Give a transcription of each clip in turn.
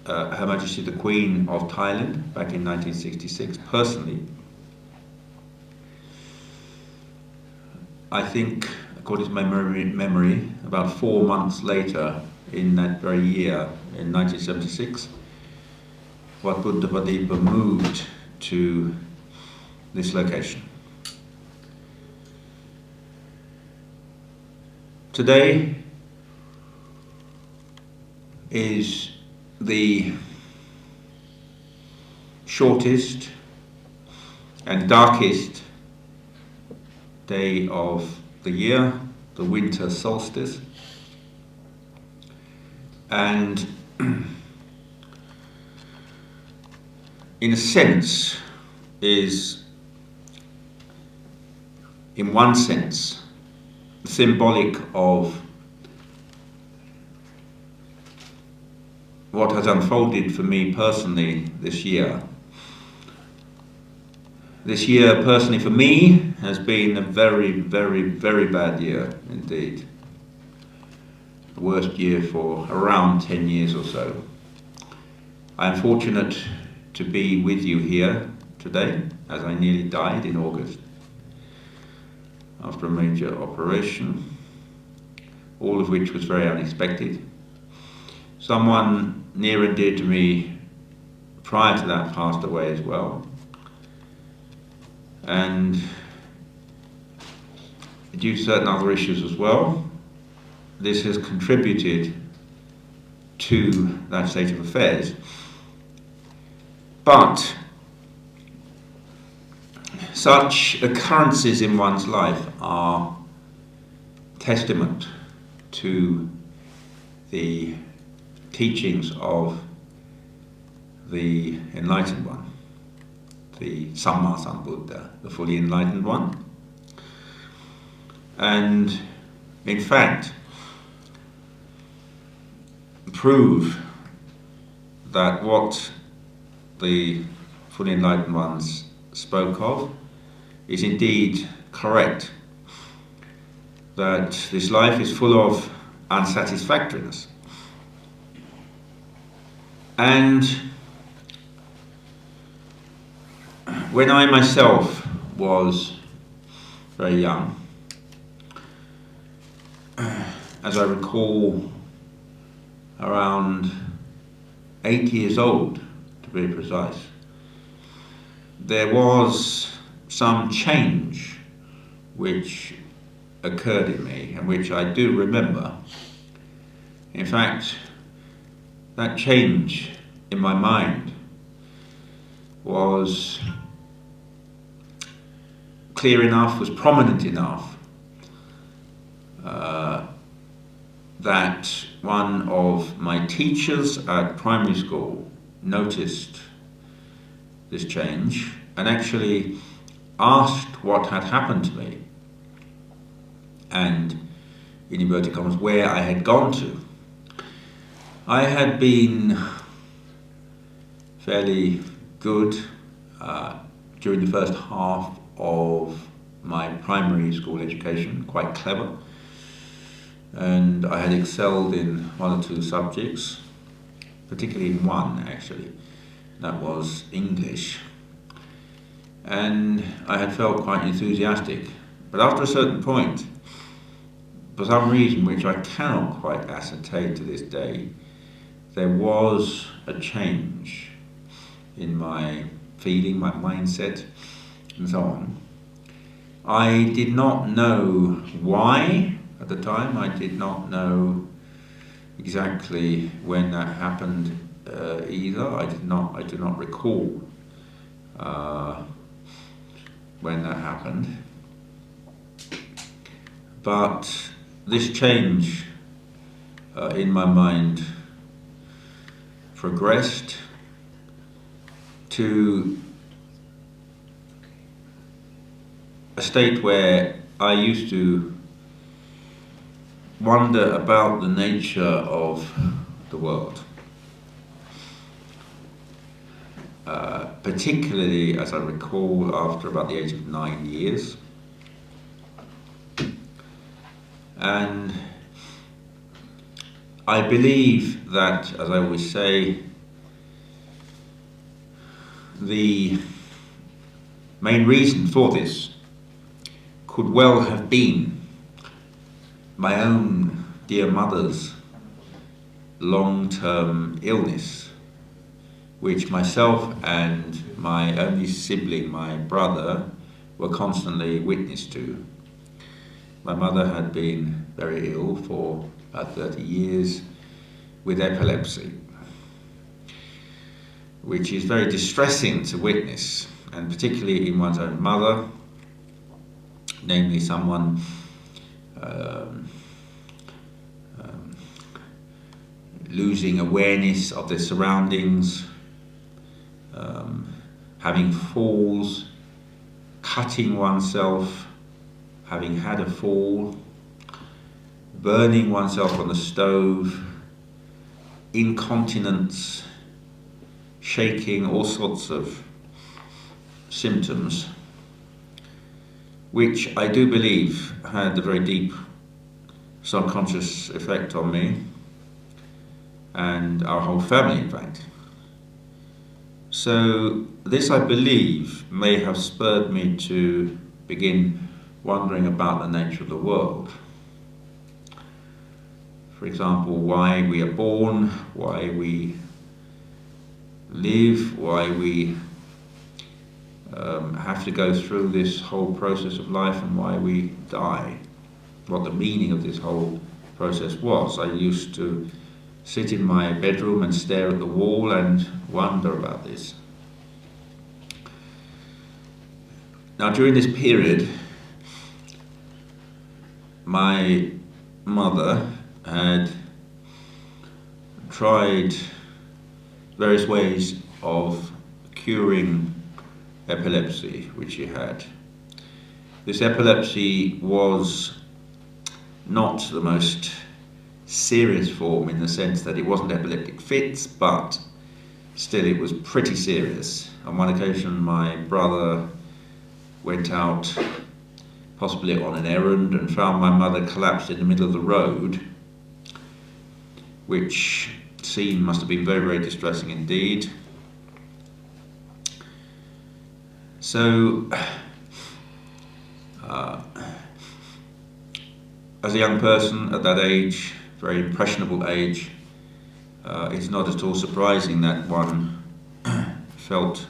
Her Majesty the Queen of Thailand back in 1966. Personally, I think, according to my memory, about 4 months later, in that very year, in 1976, Wat Buddha Vadipa moved to this location. Today is the shortest and darkest day of the year, the winter solstice, and in a sense is, in one sense, symbolic of what has unfolded for me personally this year. This year, personally for me, has been a very, very, very bad year indeed. The worst year for around 10 years or so. I am fortunate to be with you here today, as I nearly died in August after a major operation, all of which was very unexpected. Someone near and dear to me prior to that passed away as well. And due to certain other issues as well, this has contributed to that state of affairs. But such occurrences in one's life are testament to the teachings of the Enlightened One, the Samma Sambuddha, the fully enlightened one. And in fact, prove that what the fully enlightened ones spoke of is indeed correct, that this life is full of unsatisfactoriness. And when I myself was very young, as I recall, around 8 years old to be precise, there was some change which occurred in me and which I do remember. In fact, that change in my mind was clear enough, was prominent enough, that one of my teachers at primary school noticed this change and actually asked what had happened to me and, in inverted commas, where I had gone to. I had been fairly good during the first half of my primary school education, quite clever, and I had excelled in one or two subjects, particularly in one actually, that was English, and I had felt quite enthusiastic. But after a certain point, for some reason which I cannot quite ascertain to this day, there was a change in my feeling, my mindset, and so on. I did not know why at the time. I did not know exactly when that happened either. I do not recall when that happened. But this change in my mind progressed to a state where I used to wonder about the nature of the world, particularly, as I recall, after about the age of 9 years. And I believe that, as I always say, the main reason for this could well have been my own dear mother's long-term illness, which myself and my only sibling, my brother, were constantly witness to. My mother had been very ill for about 30 years with epilepsy, which is very distressing to witness, and particularly in one's own mother, namely someone losing awareness of their surroundings, having falls, cutting oneself, having had a fall, burning oneself on the stove, incontinence, shaking, all sorts of symptoms, which I do believe had a very deep subconscious effect on me and our whole family, in fact. So this, I believe, may have spurred me to begin wondering about the nature of the world. For example, why we are born, why we live, why we have to go through this whole process of life, and why we die, what the meaning of this whole process was. I used to sit in my bedroom and stare at the wall and wonder about this. Now, during this period, my mother had tried various ways of curing epilepsy, which she had. This epilepsy was not the most serious form, in the sense that it wasn't epileptic fits, but still it was pretty serious. On one occasion, my brother went out, possibly on an errand, and found my mother collapsed in the middle of the road, which scene must have been very, very distressing indeed. So, as a young person at that age, very impressionable age, it's not at all surprising that one felt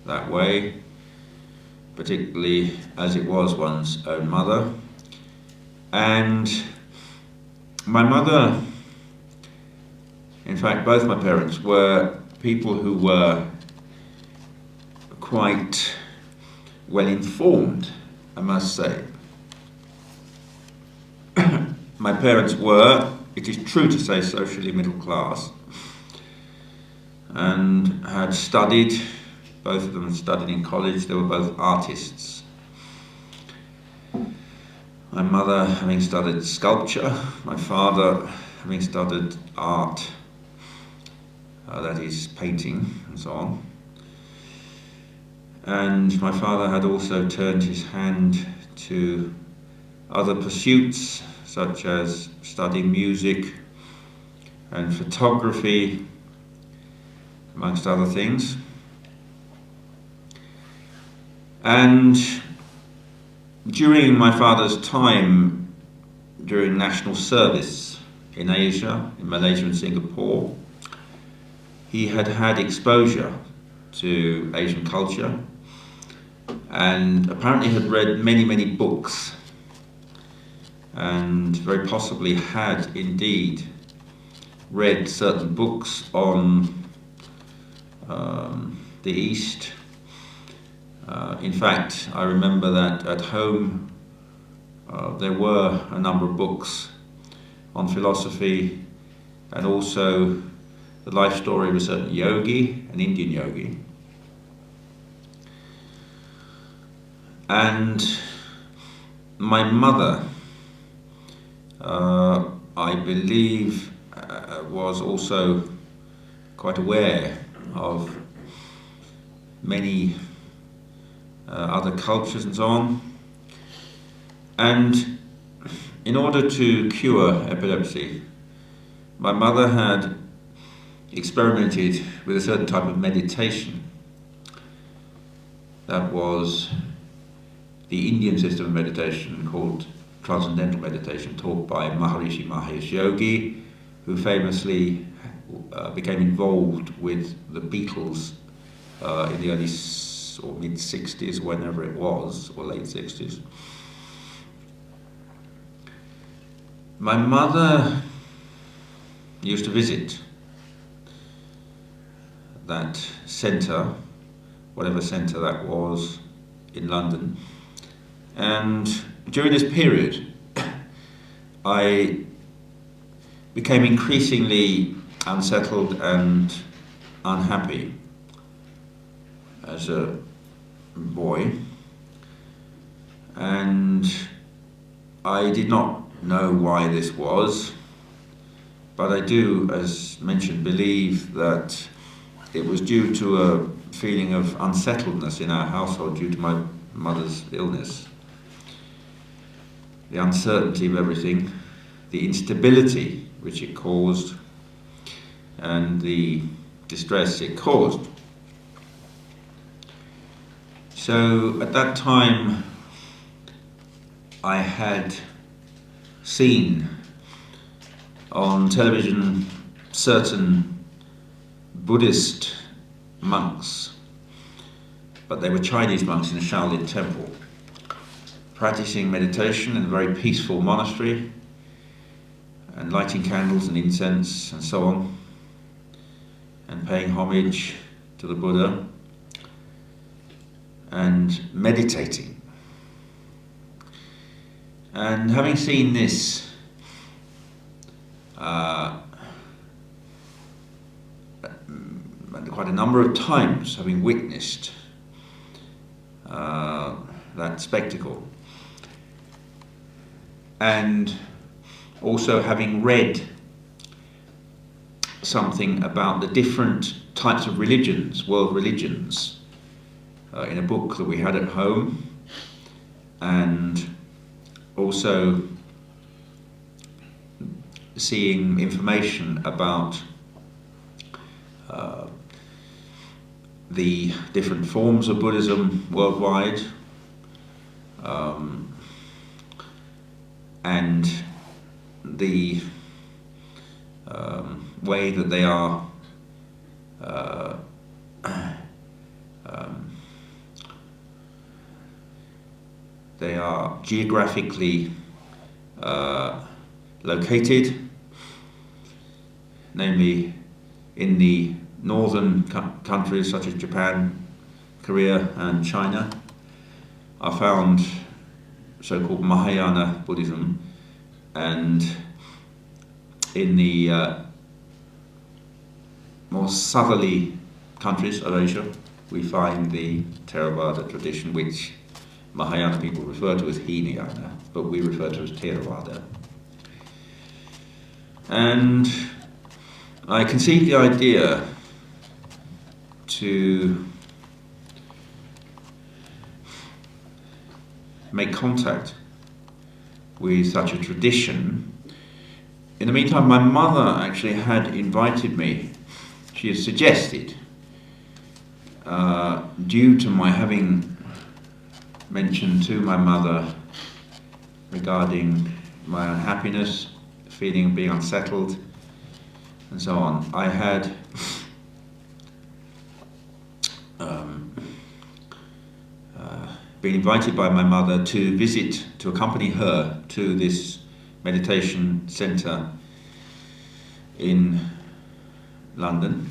that way, particularly as it was one's own mother. And my mother, in fact both my parents, were people who were quite well informed, I must say. My parents were, it is true to say, socially middle class, and had studied, both of them had studied in college. They were both artists. My mother having studied sculpture, my father having studied art, that is painting and so on. And my father had also turned his hand to other pursuits, such as studying music and photography, amongst other things. And during my father's time during national service in Asia, in Malaysia and Singapore, he had had exposure to Asian culture and apparently had read many, many books, and very possibly had indeed read certain books on the East. In fact, I remember that at home there were a number of books on philosophy, and also the life story of a certain yogi, an Indian yogi. And my mother, I believe, was also quite aware of many other cultures and so on. And in order to cure epilepsy, my mother had experimented with a certain type of meditation, That was the Indian system of meditation called transcendental meditation, taught by Maharishi Mahesh Yogi, who famously became involved with the Beatles in the early or mid-60s, whenever it was, or late 60s. My mother used to visit that centre, whatever centre that was, in London. And during this period, I became increasingly unsettled and unhappy as a boy. And I did not know why this was, but I do, as mentioned, believe that it was due to a feeling of unsettledness in our household due to my mother's illness. The uncertainty of everything, the instability which it caused, and the distress it caused. So at that time, I had seen on television certain Buddhist monks, but they were Chinese monks in a Shaolin temple, practicing meditation in a very peaceful monastery and lighting candles and incense and so on, and paying homage to the Buddha and meditating. And having seen this, quite a number of times, having witnessed that spectacle, and also having read something about the different types of religions, world religions, in a book that we had at home, and also seeing information about the different forms of Buddhism worldwide, and the way that they are geographically located, namely in the northern countries such as Japan, Korea and China, are found so-called Mahayana Buddhism, and in the more southerly countries of Asia we find the Theravada tradition, which Mahayana people refer to as Hinayana, but we refer to as Theravada. And I conceived the idea to make contact with such a tradition. In the meantime, my mother actually had invited me. She had suggested, due to my having mentioned to my mother regarding my unhappiness, feeling of being unsettled, and so on, I had been invited by my mother to accompany her to this meditation centre in London,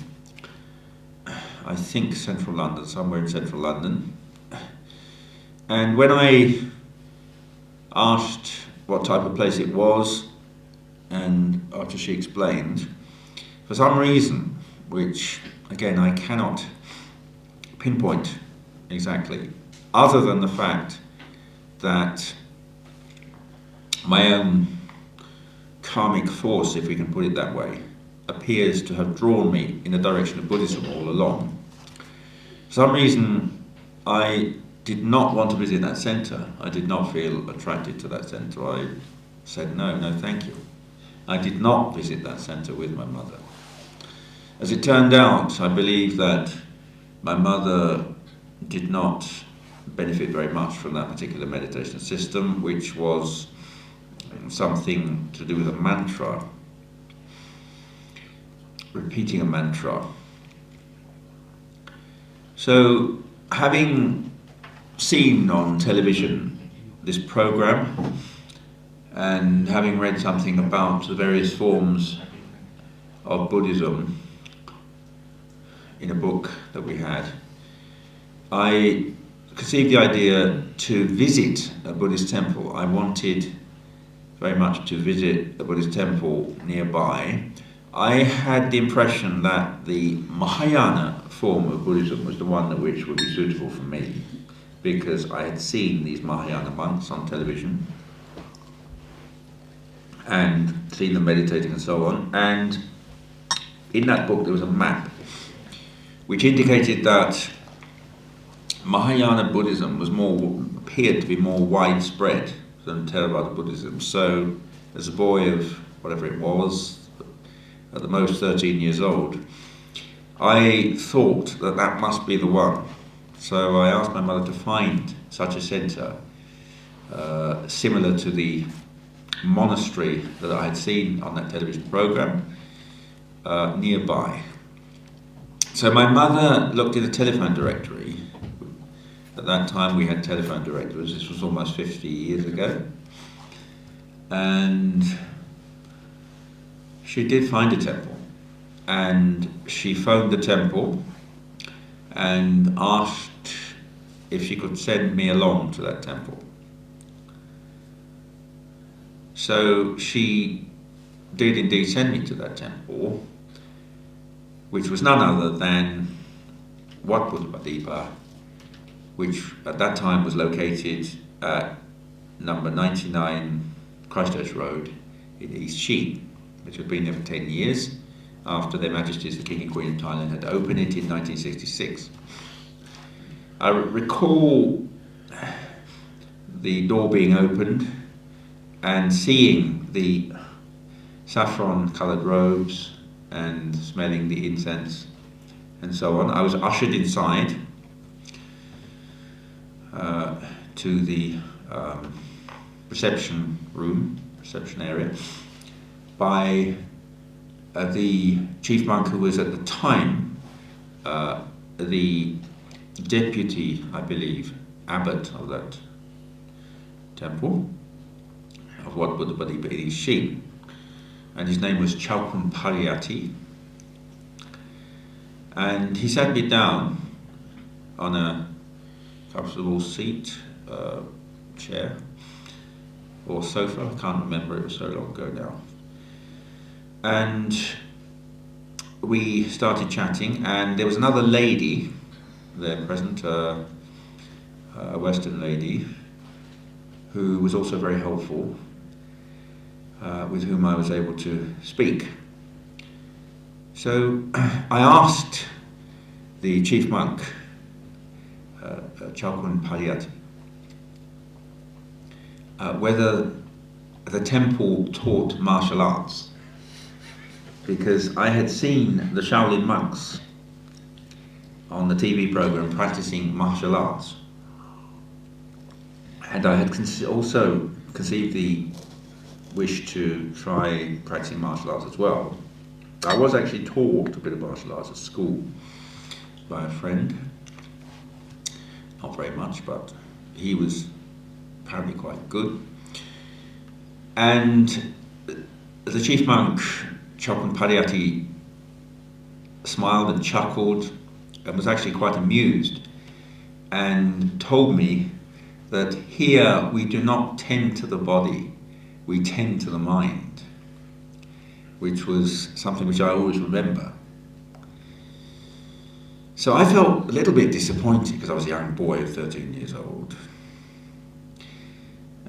I think central London, somewhere in central London. And when I asked what type of place it was, and after she explained, for some reason, which again I cannot pinpoint exactly, other than the fact that my own karmic force, if we can put it that way, appears to have drawn me in the direction of Buddhism all along. For some reason, I did not want to visit that centre. I did not feel attracted to that centre. I said no thank you. I did not visit that centre with my mother. As it turned out, I believe that my mother did not benefit very much from that particular meditation system, which was something to do with a mantra, repeating a mantra. So, having seen on television this program and having read something about the various forms of Buddhism in a book that we had, I conceived the idea to visit a Buddhist temple. I wanted very much to visit a Buddhist temple nearby. I had the impression that the Mahayana form of Buddhism was the one which would be suitable for me, because I had seen these Mahayana monks on television and seen them meditating and so on. And in that book there was a map which indicated that Mahayana Buddhism appeared to be more widespread than Theravada Buddhism. So, as a boy of whatever it was, at the most 13 years old, I thought that that must be the one. So I asked my mother to find such a centre, similar to the monastery that I had seen on that television programme, nearby. So my mother looked in the telephone directory. At that time we had telephone directories. This was almost 50 years ago. And she did find a temple. And she phoned the temple and asked if she could send me along to that temple. So she did indeed send me to that temple, which was none other than Wat Buddha, which at that time was located at number 99 Christchurch Road in East Sheen, which had been there for 10 years after Their Majesties the King and Queen of Thailand had opened it in 1966. I recall the door being opened and seeing the saffron-coloured robes and smelling the incense and so on. I was ushered inside to the reception area, by the chief monk who was at the time the deputy, I believe, abbot of that temple, of Wat Buddha in Sheen, and his name was Chaukun Pariyati. And he sat me down on a comfortable seat, chair or sofa, I can't remember, it was so long ago now. And we started chatting, and there was another lady there present, a Western lady, who was also very helpful, with whom I was able to speak. So I asked the chief monk, Chaukun Pariyati, whether the temple taught martial arts, because I had seen the Shaolin monks on the TV program practicing martial arts, and I had also conceived the wish to try practicing martial arts as well. I was actually taught a bit of martial arts at school by a friend, not very much, but he was apparently quite good. And the chief monk, Chaukun Pariyati, smiled and chuckled and was actually quite amused, and told me that here we do not tend to the body, we tend to the mind, which was something which I always remember. So I felt a little bit disappointed, because I was a young boy of 13 years old.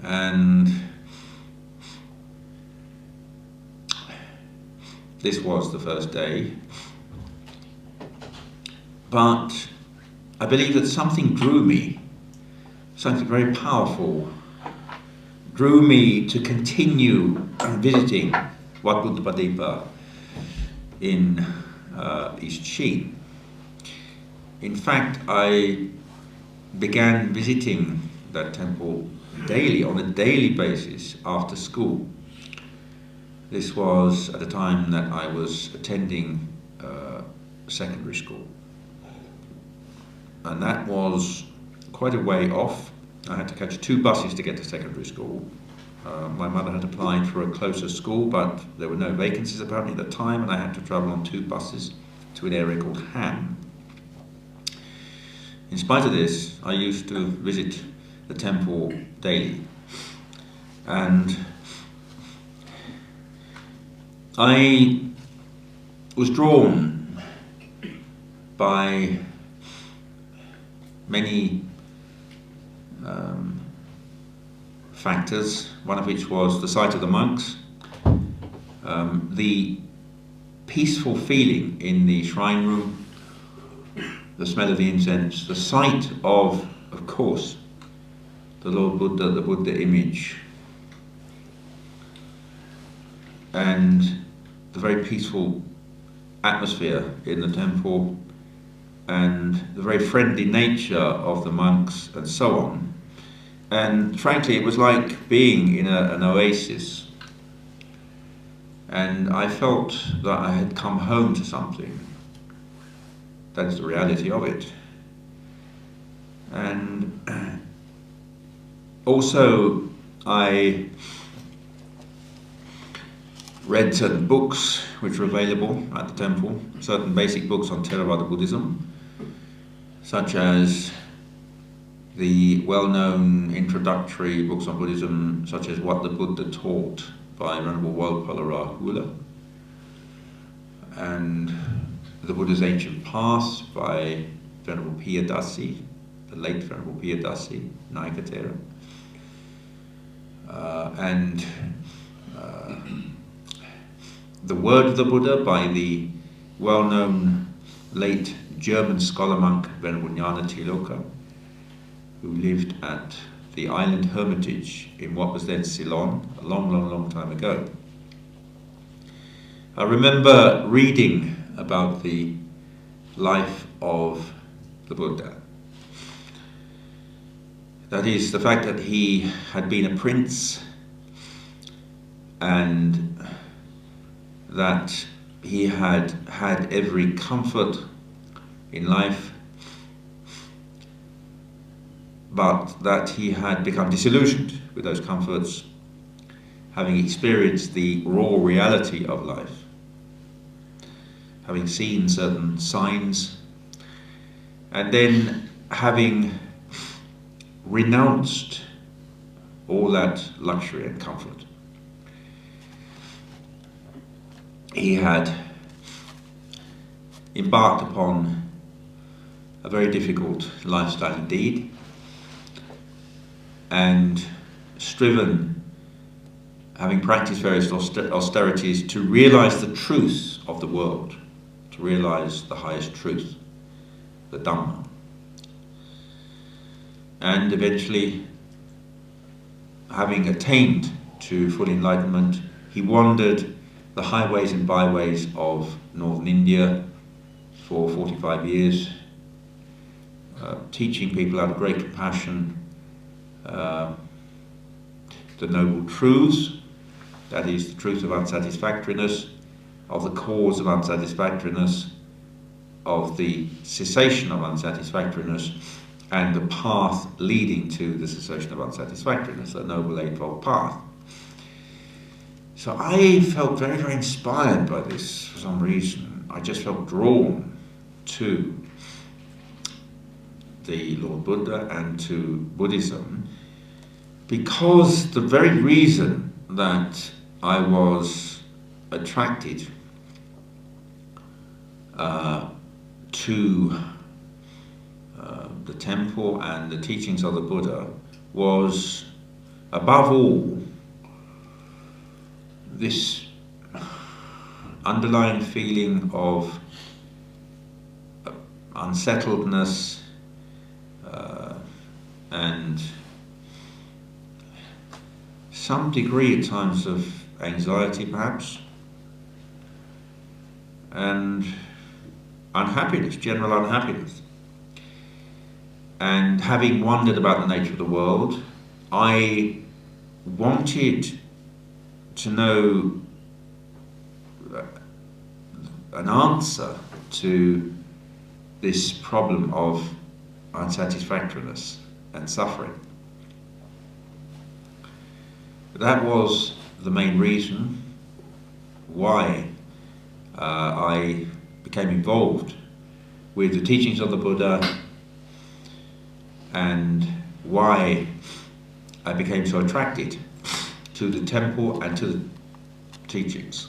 And this was the first day. But I believe that something drew me, something very powerful, drew me to continue visiting Wat Buddha in East Sheen. In fact, I began visiting that temple daily, on a daily basis, after school. This was at the time that I was attending secondary school. And that was quite a way off. I had to catch 2 buses to get to secondary school. My mother had applied for a closer school, but there were no vacancies apparently at the time, and I had to travel on 2 buses to an area called Ham. In spite of this, I used to visit the temple daily. And I was drawn by many factors, one of which was the sight of the monks, the peaceful feeling in the shrine room, the smell of the incense, the sight of course, the Lord Buddha, the Buddha image, and the very peaceful atmosphere in the temple, and the very friendly nature of the monks, and so on. And frankly, it was like being in an oasis. And I felt that I had come home to something. That is the reality of it. And also, I read certain books which were available at the temple, certain basic books on Theravada Buddhism, such as the well-known introductory books on Buddhism, such as What the Buddha Taught by Venerable Rahula, and The Buddha's Ancient Path by Venerable Piyadasi, the late Venerable Piyadasi, Naikatera, and The Word of the Buddha by the well-known late German scholar monk Venerable Jnana Tiloka, who lived at the island hermitage in what was then Ceylon a long time ago. I remember reading about the life of the Buddha. That is, the fact that he had been a prince, and that he had had every comfort in life, but that he had become disillusioned with those comforts, having experienced the raw reality of life, having seen certain signs, and then having renounced all that luxury and comfort. He had embarked upon a very difficult lifestyle indeed, and striven, having practiced various austerities, to realize the truth of the world, to realize the highest truth, the Dhamma. And eventually, having attained to full enlightenment, he wandered the highways and byways of northern India for 45 years, teaching people out of great compassion the noble truths, that is, the truth of unsatisfactoriness, of the cause of unsatisfactoriness, of the cessation of unsatisfactoriness, and the path leading to the cessation of unsatisfactoriness, the Noble Eightfold Path. So I felt very inspired by this for some reason. I just felt drawn to the Lord Buddha and to Buddhism, because the very reason that I was attracted to the temple and the teachings of the Buddha was, above all, this underlying feeling of unsettledness and some degree at times of anxiety perhaps, and unhappiness, general unhappiness. And having wondered about the nature of the world, I wanted to know an answer to this problem of unsatisfactoriness and suffering. That was the main reason why I became involved with the teachings of the Buddha, and why I became so attracted to the temple and to the teachings.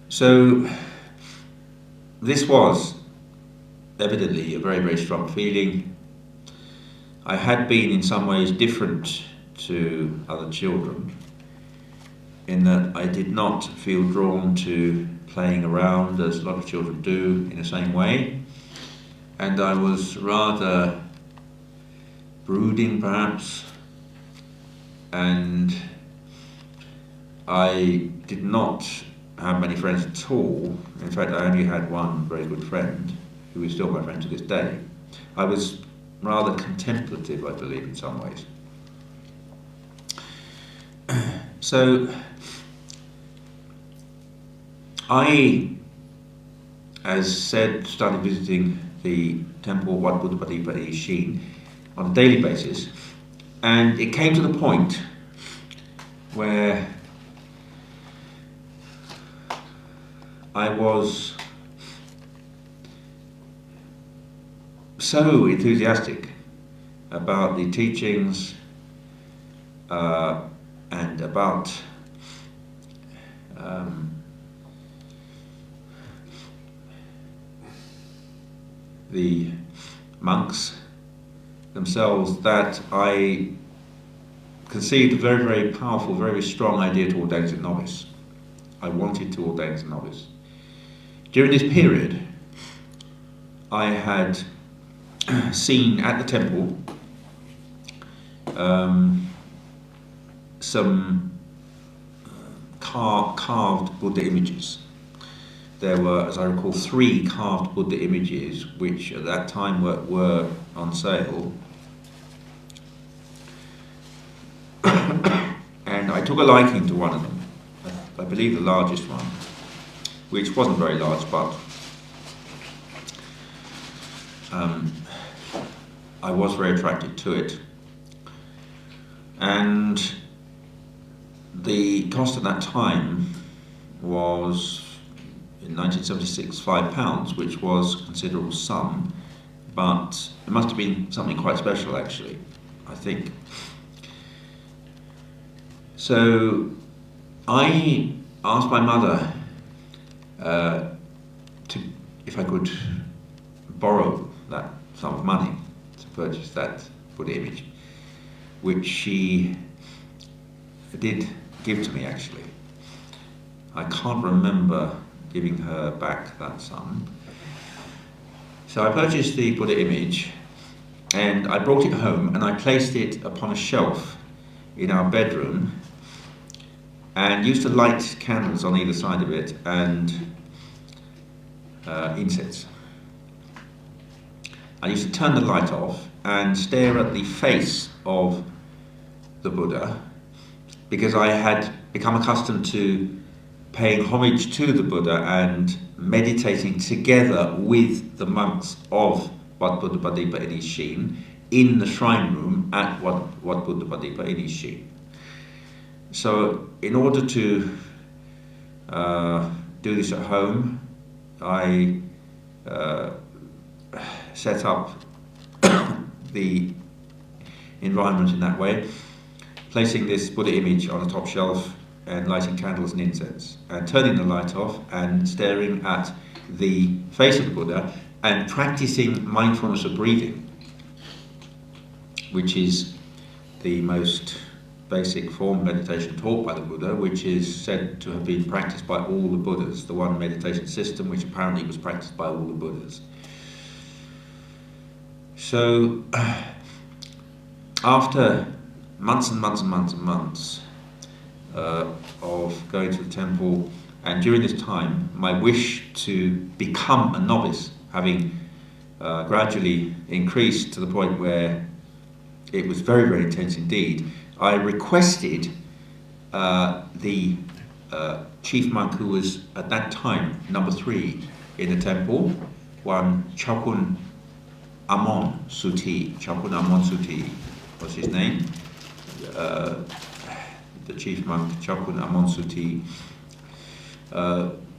So this was evidently a very, very strong feeling. I had been in some ways different to other children in that I did not feel drawn to playing around as a lot of children do in the same way, and I was rather brooding perhaps, and I did not have many friends at all. In fact, I only had one very good friend who is still my friend to this day. I was rather contemplative, I believe, in some ways. So I, as said, started visiting the temple Wat Buddha Padipa in Shin on a daily basis, and it came to the point where I was so enthusiastic about the teachings and about the monks themselves that I conceived a very, very powerful, very strong idea to ordain as a novice. I wanted to ordain as a novice. During this period, I had seen at the temple some carved Buddha images. There were, as I recall, 3 carved Buddha images which at that time were on sale. And I took a liking to one of them, I believe the largest one, which wasn't very large, but I was very attracted to it. And the cost at that time was, in 1976, £5, which was a considerable sum, but it must have been something quite special, actually, I think. So I asked my mother if I could borrow that sum of money to purchase that Buddha image, which she did give to me, actually. I can't remember giving her back that sum. So I purchased the Buddha image and I brought it home and I placed it upon a shelf in our bedroom and used to light candles on either side of it and incense. I used to turn the light off and stare at the face of the Buddha, because I had become accustomed to paying homage to the Buddha and meditating together with the monks of Wat Buddha Padipa in Shin in the shrine room at Wat Buddha Padipa in Shin. So in order to do this at home, I set up the environment in that way, placing this Buddha image on the top shelf and lighting candles and incense, and turning the light off and staring at the face of the Buddha and practicing mindfulness of breathing, which is the most basic form of meditation taught by the Buddha, which is said to have been practiced by all the Buddhas, the one meditation system which apparently was practiced by all the Buddhas. So after months and months and months and months of going to the temple, and during this time my wish to become a novice, having gradually increased to the point where it was very, very intense indeed, I requested the chief monk who was at that time number 3 in the temple, one Chokun Amon Suti. Chokun Amon Suti was his name. The chief monk Chokun Amon Suti,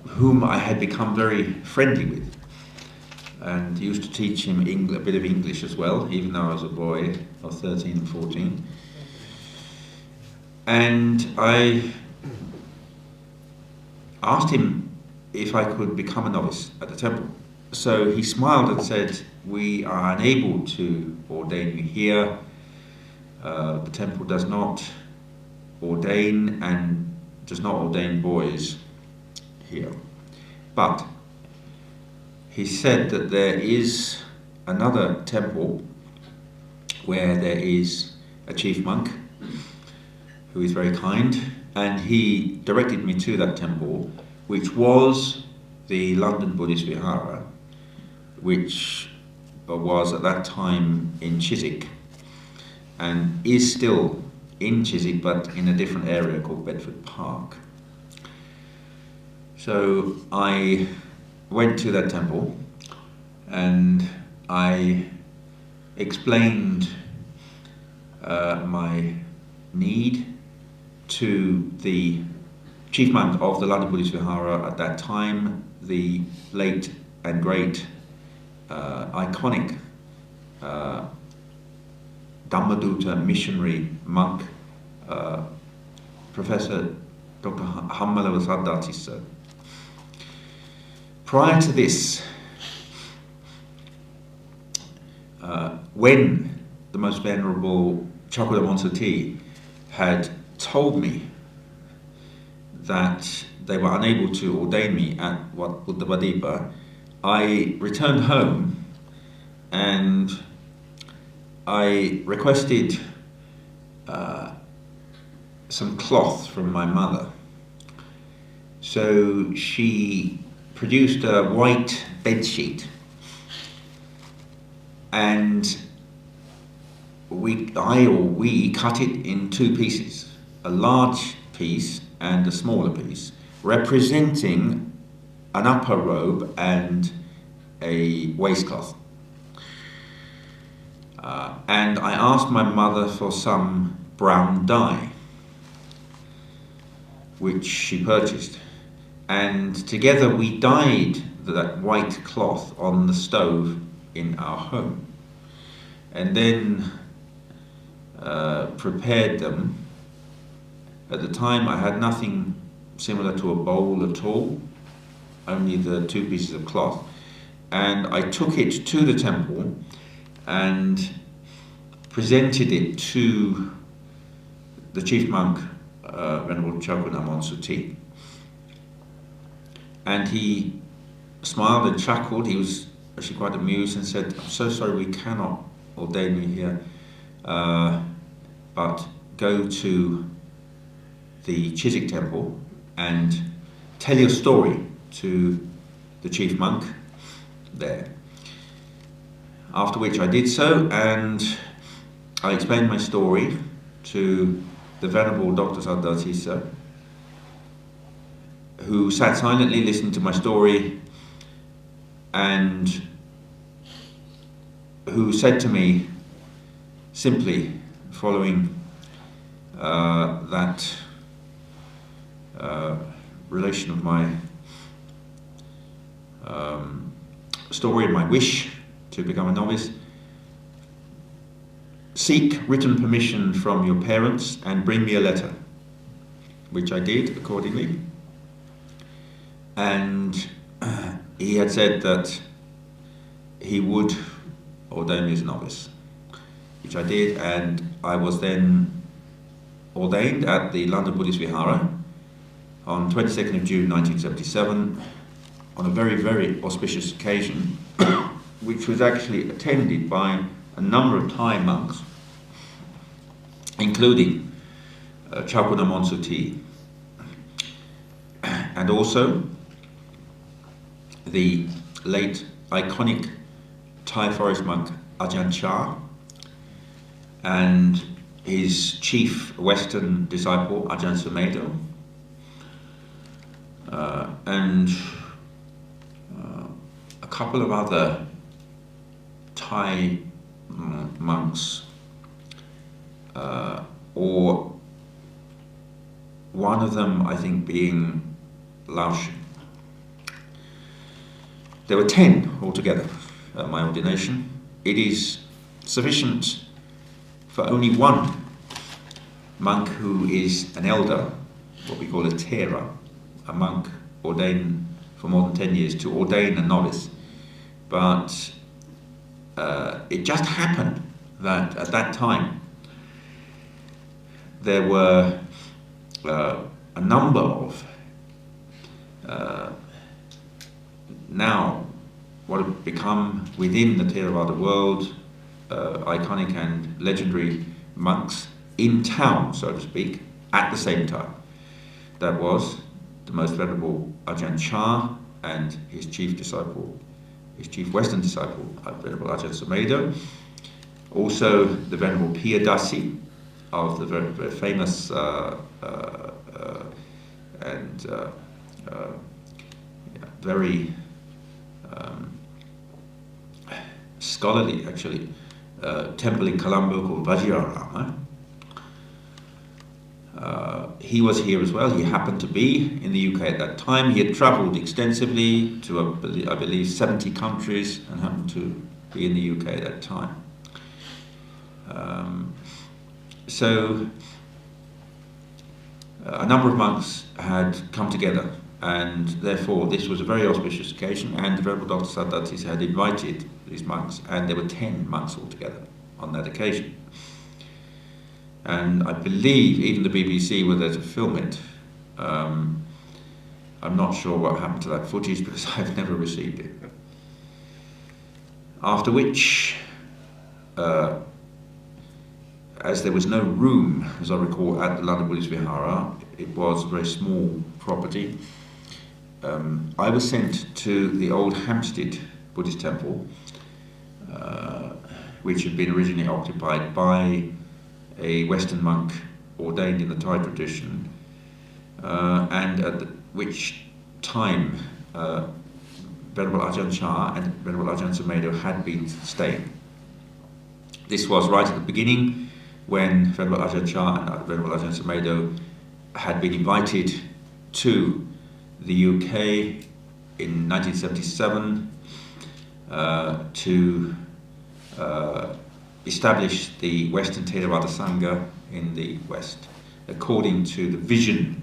whom I had become very friendly with, and used to teach him a bit of English as well, even though I was a boy of 13 and 14. And I asked him if I could become a novice at the temple. So he smiled and said, "We are unable to ordain you here. The temple does not ordain and does not ordain boys here." But he said that there is another temple where there is a chief monk who is very kind, and he directed me to that temple, which was the London Buddhist Vihara, which was at that time in Chiswick, and is still in Chiswick, but in a different area called Bedford Park. So I went to that temple and I explained my need to the chief monk of the London Buddhist Vihara at that time, the late and great iconic Dhammadutta missionary monk, Professor Dr. Hammala Siddhartissa. Prior to this, when the Most Venerable Chokun Amon Suti had told me that they were unable to ordain me at Wat Buddhabadipa, I returned home and I requested some cloth from my mother. So she produced a white bed sheet, and we cut it in 2 pieces, a large piece and a smaller piece, representing an upper robe and a waistcloth. And I asked my mother for some brown dye, which she purchased. And together we dyed that white cloth on the stove in our home, and then prepared them. At the time I had nothing similar to a bowl at all, only the 2 pieces of cloth. And I took it to the temple and presented it to the chief monk, Venerable Chokun Amon Suti. And he smiled and chuckled. He was actually quite amused and said, "I'm so sorry, we cannot ordain you here, but go to the Chiswick temple and tell your story to the chief monk there." After which I did so, and I explained my story to the Venerable Dr. Siddhartissa, who sat silently listening to my story and who said to me simply, following that relation of my story and my wish to become a novice, "Seek written permission from your parents and bring me a letter," which I did accordingly. And he had said that he would ordain me as a novice, which I did, and I was then ordained at the London Buddhist Vihara on 22nd of June 1977, on a very, very auspicious occasion, which was actually attended by a number of Thai monks, including Chokun Amon Suti, and also the late iconic Thai forest monk Ajahn Chah and his chief Western disciple Ajahn Sumedho, and a couple of other Thai monks, or one of them I think being Laotian. There were 10 altogether at my ordination. It is sufficient for only one monk who is an elder, what we call a Thera, a monk ordained for more than 10 years, to ordain a novice. But it just happened that at that time there were a number of now what have become within the Theravada world iconic and legendary monks in town, so to speak, at the same time. That was the Most Venerable Ajahn Chah and his chief disciple, his chief Western disciple, Venerable Ajahn Sumedho. Also the Venerable Piyadasi of the very, very famous and very scholarly, actually, temple in Colombo called Vajirarama. He was here as well. He happened to be in the UK at that time. He had travelled extensively to, I believe, 70 countries and happened to be in the UK at that time. So a number of monks had come together, and therefore this was a very auspicious occasion, and the Venerable Dr. Sadatis had invited these monks, and there were 10 monks altogether on that occasion. And I believe even the BBC were there to film it. I'm not sure what happened to that footage because I've never received it. After which, as there was no room, as I recall, at the London Buddhist Vihara, it was a very small property. I was sent to the old Hampstead Buddhist temple, which had been originally occupied by a Western monk ordained in the Thai tradition, and at which time Venerable Ajahn Chah and Venerable Ajahn Sumedho had been staying. This was right at the beginning when Venerable Ajahn Chah and Venerable Ajahn Sumedho had been invited to the UK in 1977 to establish the Western Theravada Sangha in the West, according to the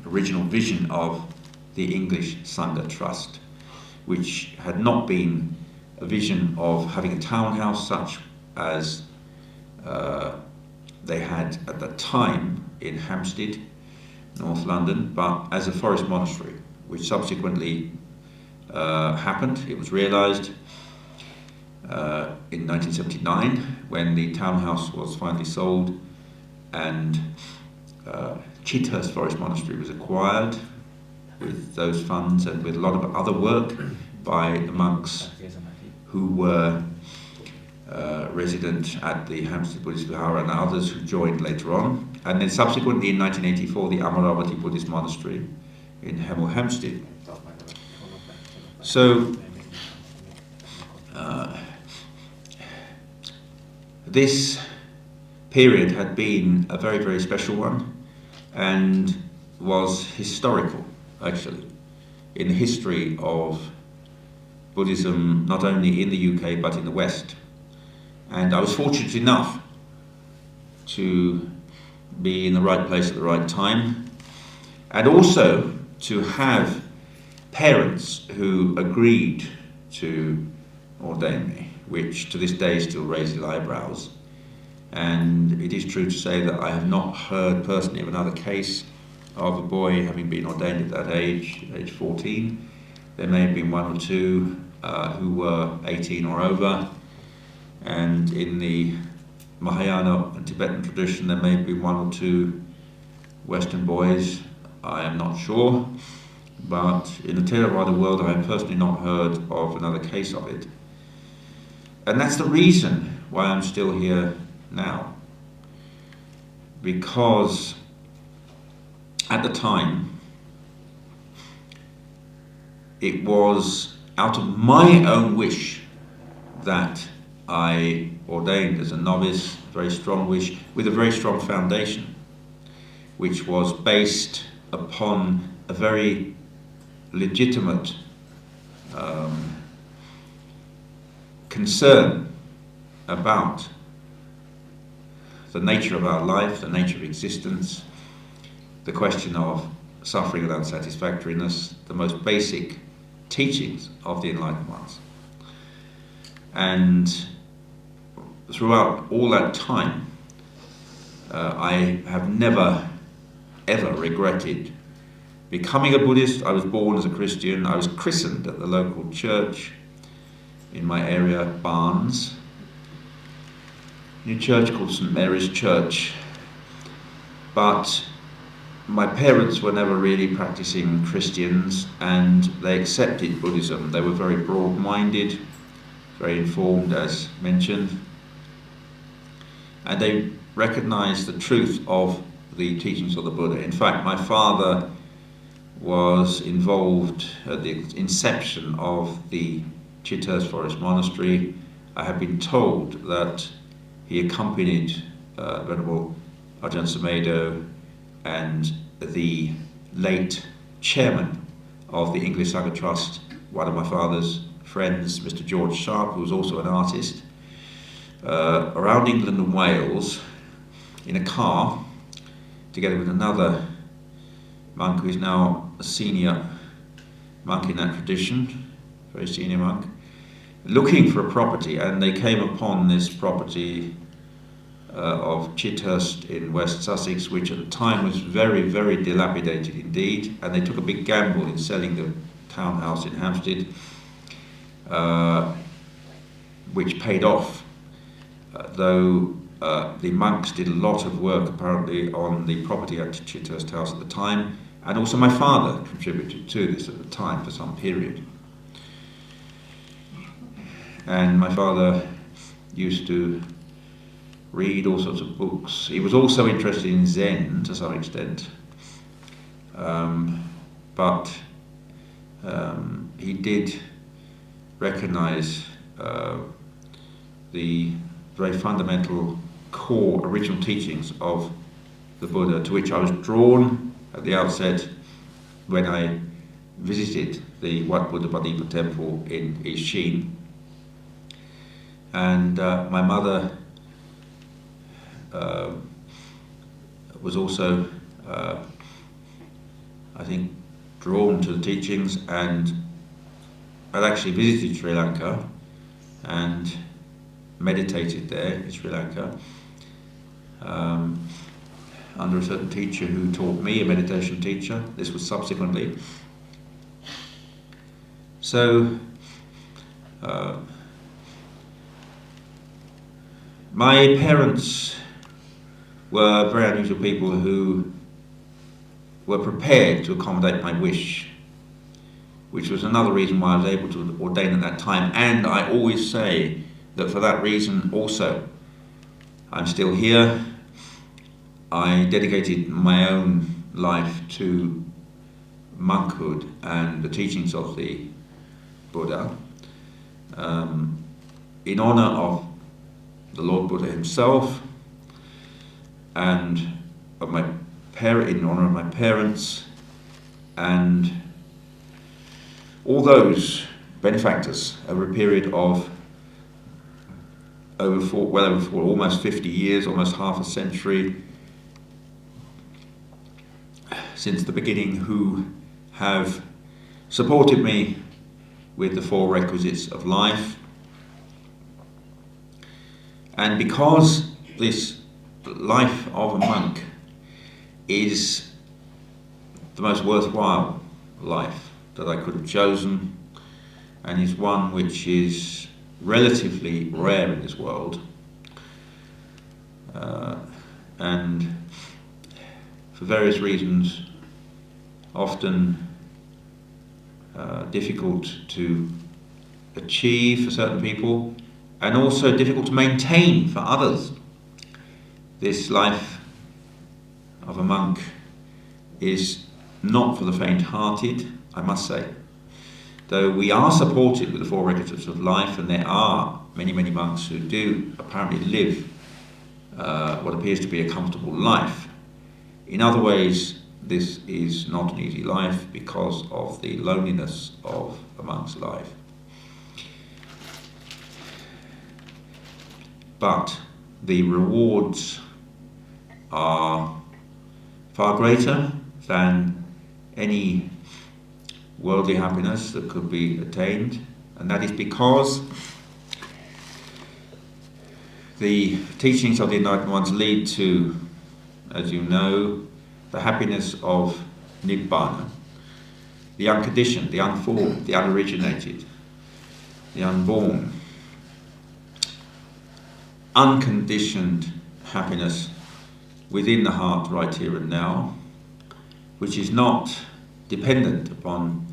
original vision of the English Sangha Trust, which had not been a vision of having a townhouse such as they had at that time in Hampstead, North London, but as a forest monastery, which subsequently happened. It was realised in 1979 when the townhouse was finally sold, and Chithurst Forest Monastery was acquired with those funds and with a lot of other work by the monks who were resident at the Hampstead Buddhist Vihara and others who joined later on. And then subsequently in 1984 the Amaravati Buddhist Monastery in Hemel Hempstead. So this period had been a very, very special one and was historical, actually, in the history of Buddhism, not only in the UK but in the West. And I was fortunate enough to be in the right place at the right time, and also to have parents who agreed to ordain me, which to this day still raises eyebrows. And it is true to say that I have not heard personally of another case of a boy having been ordained at that age 14. There may have been one or two who were 18 or over, and in the Mahayana and Tibetan tradition there may have been one or two Western boys, I am not sure, but in the Theravada world I have personally not heard of another case of it. And that's the reason why I'm still here now. Because at the time, it was out of my own wish that I ordained as a novice, a very strong wish, with a very strong foundation, which was based upon a very legitimate concern about the nature of our life, the nature of existence, the question of suffering and unsatisfactoriness, the most basic teachings of the enlightened ones. And throughout all that time, I have never, ever regretted becoming a Buddhist. I was born as a Christian. I was christened at the local church in my area, Barnes, a new church called St Mary's Church. But my parents were never really practicing Christians, and they accepted Buddhism. They were very broad-minded, very informed, as mentioned, and they recognized the truth of the teachings of the Buddha. In fact, my father was involved at the inception of the Chithurst Forest Monastery. I have been told that he accompanied Venerable Ajahn Sumedho and the late chairman of the English Sangha Trust, one of my father's friends, Mr. George Sharp, who was also an artist, around England and Wales in a car, together with another monk who is now a senior monk in that tradition, very senior monk, looking for a property. And they came upon this property of Chithurst in West Sussex, which at the time was very, very dilapidated indeed, and they took a big gamble in selling the townhouse in Hampstead, which paid off, though the monks did a lot of work apparently on the property at Chithurst House at the time, and also my father contributed to this at the time for some period. And my father used to read all sorts of books. He was also interested in Zen to some extent, but he did recognize the very fundamental core original teachings of the Buddha, to which I was drawn at the outset when I visited the Wat Buddha Bodhipa temple in East Sheen. And my mother was also, I think, drawn to the teachings, and I'd actually visited Sri Lanka and meditated there in Sri Lanka under a certain teacher who taught me, a meditation teacher. This was subsequently. So my parents were very unusual people who were prepared to accommodate my wish, which was another reason why I was able to ordain at that time. And I always say that for that reason also, I'm still here. I dedicated my own life to monkhood and the teachings of the Buddha in honor of the Lord Buddha himself, and of in honor of my parents, and all those benefactors over a period of almost 50 years, almost half a century since the beginning, who have supported me with the four requisites of life. And because this life of a monk is the most worthwhile life that I could have chosen, and is one which is relatively rare in this world, and for various reasons often difficult to achieve for certain people, and also difficult to maintain for others. This life of a monk is not for the faint-hearted, I must say. Though we are supported with the 4 regulations of life, and there are many, many monks who do apparently live what appears to be a comfortable life. In other ways, this is not an easy life because of the loneliness of a monk's life. But the rewards are far greater than any worldly happiness that could be attained, and that is because the teachings of the Enlightened Ones lead to, as you know, the happiness of Nibbana, the unconditioned, the unformed, the unoriginated, the unborn, unconditioned happiness within the heart right here and now, which is not dependent upon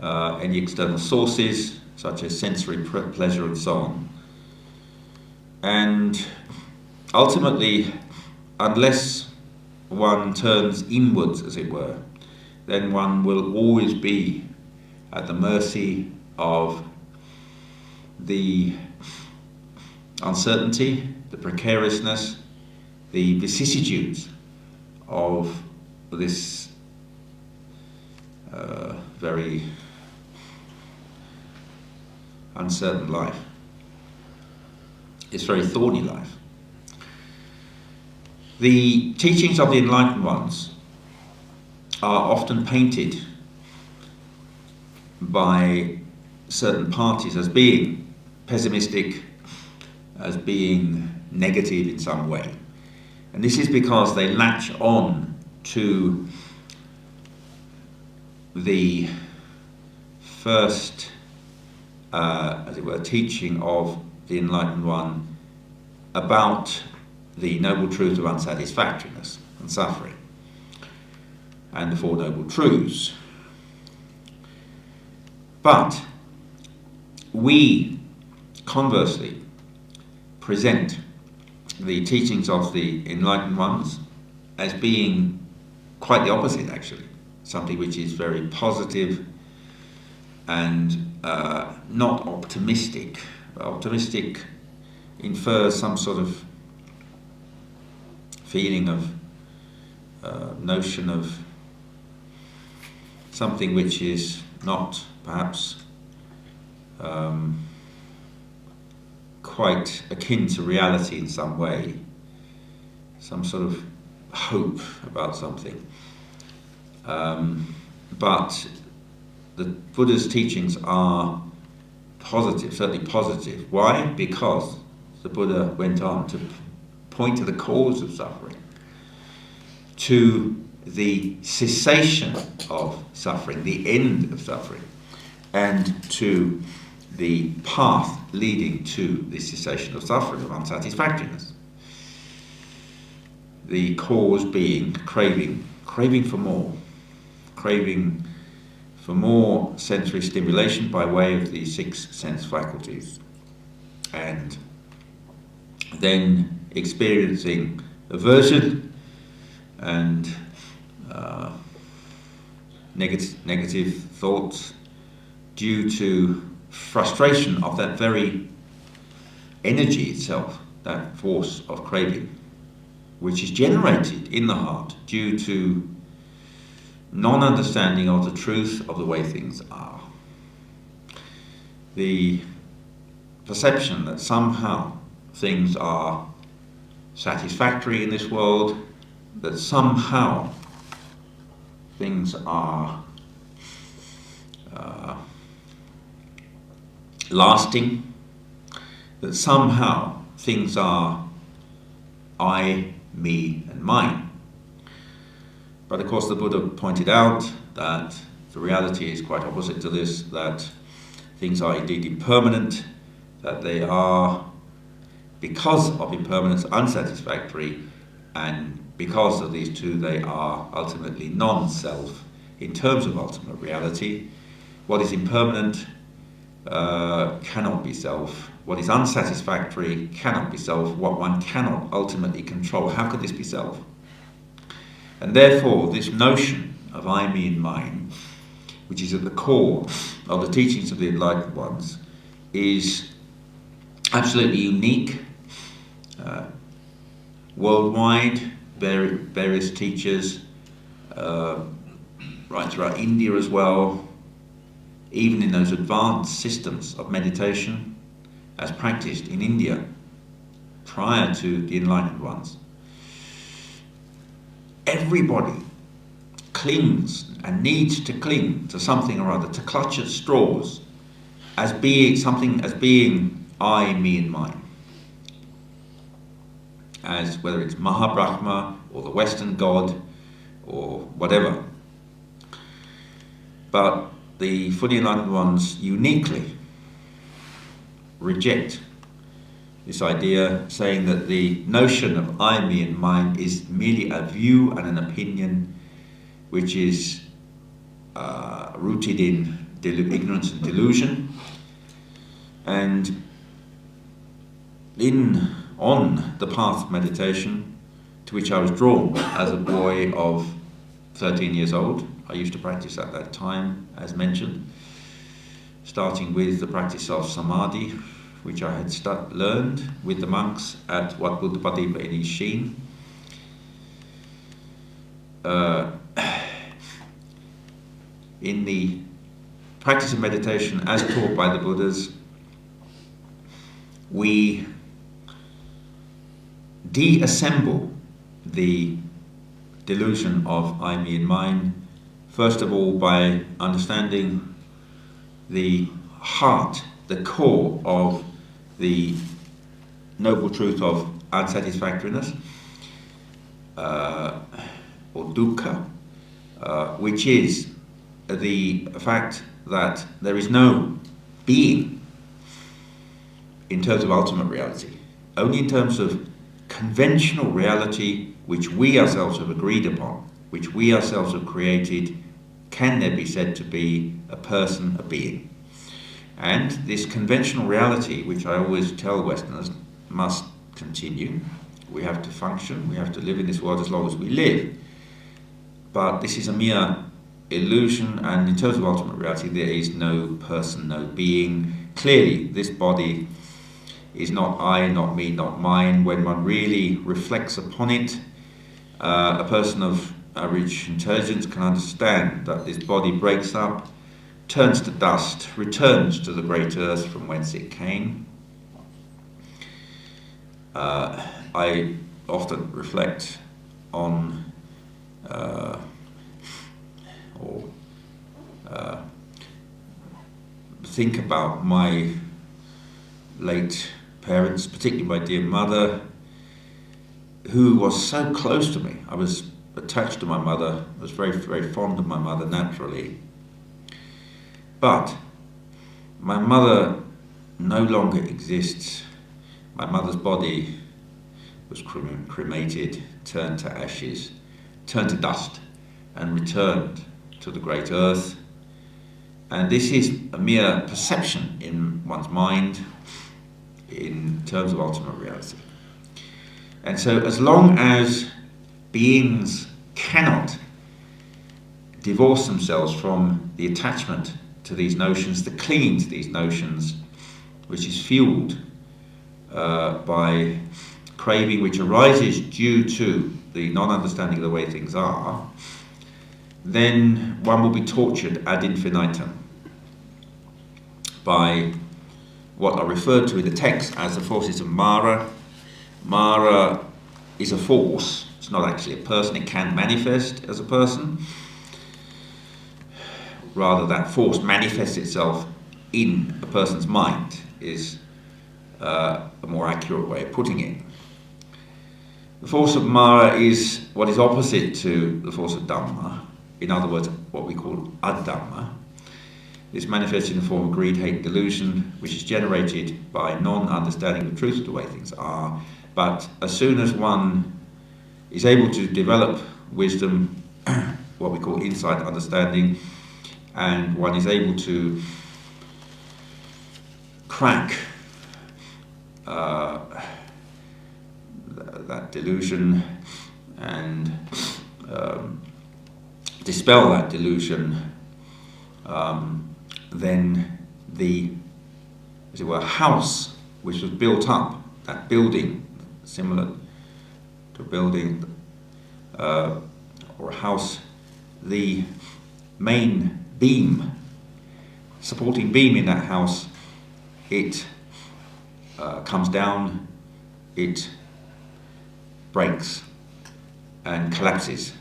any external sources such as sensory pleasure and so on. And ultimately, unless one turns inwards, as it were, then one will always be at the mercy of the uncertainty, the precariousness, the vicissitudes of this very uncertain life. It's very thorny life. The teachings of the Enlightened Ones are often painted by certain parties as being pessimistic, as being negative in some way. And this is because they latch on to the first, as it were, teaching of the Enlightened One about the noble truth of unsatisfactoriness and suffering, and the 4 noble truths. But we, conversely, present the teachings of the Enlightened Ones as being quite the opposite, actually. Something which is very positive and not optimistic. Optimistic infers some sort of feeling of notion of something which is not perhaps quite akin to reality in some way, some sort of hope about something. But the Buddha's teachings are positive, certainly positive. Why? Because the Buddha went on to point to the cause of suffering, to the cessation of suffering, the end of suffering, and to the path leading to the cessation of suffering, of unsatisfactoriness. The cause being craving for more, craving for more sensory stimulation by way of the 6 sense faculties, and then experiencing aversion and negative thoughts due to frustration of that very energy itself, that force of craving, which is generated in the heart due to non-understanding of the truth of the way things are. The perception that somehow things are satisfactory in this world, that somehow things are lasting, that somehow things are I, me, and mine. But of course the Buddha pointed out that the reality is quite opposite to this, that things are indeed impermanent, that they are, because of impermanence, unsatisfactory, and because of these two they are ultimately non-self in terms of ultimate reality. What is impermanent cannot be self. What is unsatisfactory cannot be self. What one cannot ultimately control, how could this be self? And therefore, this notion of I, me, and mine, which is at the core of the teachings of the enlightened ones, is absolutely unique. Worldwide, various teachers, right throughout India as well, even in those advanced systems of meditation as practiced in India prior to the enlightened ones. Everybody clings and needs to cling to something or other, to clutch at straws as being something, as being I, me, and mine. As whether it's Mahabrahma or the Western God or whatever. But the fully enlightened ones uniquely reject this idea, saying that the notion of I, me, and mine is merely a view and an opinion which is rooted in ignorance and delusion, and on the path of meditation, to which I was drawn as a boy of 13 years old. I used to practice at that time, as mentioned, starting with the practice of samadhi, which I had learned with the monks at Wat Buddhapadipa in Ishin. In the practice of meditation as taught by the Buddhas, we deassemble the delusion of I, me, and mine, first of all by understanding the heart, the core of the noble truth of unsatisfactoriness, or dukkha, which is the fact that there is no being in terms of ultimate reality. Only in terms of conventional reality, which we ourselves have agreed upon, which we ourselves have created, can there be said to be a person, a being. And this conventional reality, which I always tell Westerners, must continue. We have to function, we have to live in this world as long as we live. But this is a mere illusion, and in terms of ultimate reality, there is no person, no being. Clearly, this body is not I, not me, not mine. When one really reflects upon it, a person of average intelligence can understand that this body breaks up, turns to dust, returns to the great earth from whence it came. I often reflect on think about my late parents, particularly my dear mother, who was so close to me. I was attached to my mother, I was very, very fond of my mother naturally. But my mother no longer exists. My mother's body was cremated, turned to ashes, turned to dust, and returned to the great earth. And this is a mere perception in one's mind in terms of ultimate reality. And so as long as beings cannot divorce themselves from the attachment to these notions, the clinging to these notions, which is fueled by craving which arises due to the non-understanding of the way things are, then one will be tortured ad infinitum by what are referred to in the text as the forces of Mara. Mara is a force, it's not actually a person, it can manifest as a person. Rather, that force manifests itself in a person's mind is a more accurate way of putting it. The force of Mara is what is opposite to the force of Dhamma, in other words, what we call adhamma. This manifests in the form of greed, hate, delusion, which is generated by non-understanding the truth of the way things are. But as soon as one is able to develop wisdom, what we call insight, understanding, and one is able to crack that delusion and dispel that delusion, then the, as it were, house which was built up, that building, similar to a building or a house, the main beam, supporting beam in that house, it comes down, it breaks and collapses.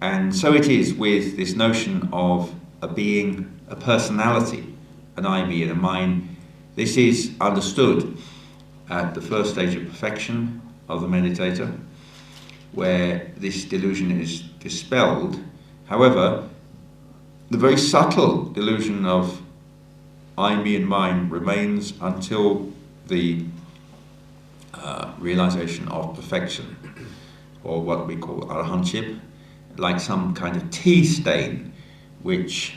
And so it is with this notion of a being, a personality, an I, me and a mine. This is understood at the first stage of perfection of the meditator, where this delusion is dispelled. However, the very subtle delusion of I, me and mine remains until the realization of perfection, or what we call arahantship, like some kind of tea stain which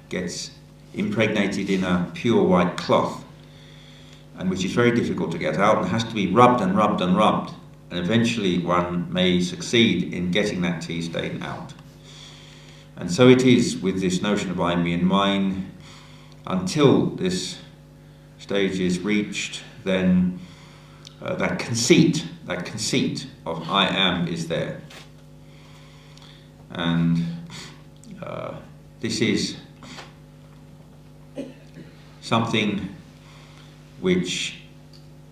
gets impregnated in a pure white cloth, and which is very difficult to get out and has to be rubbed and rubbed and rubbed, and eventually one may succeed in getting that tea stain out. And so it is with this notion of I, me and mine. Until this stage is reached, then that conceit of I am is there. And this is something which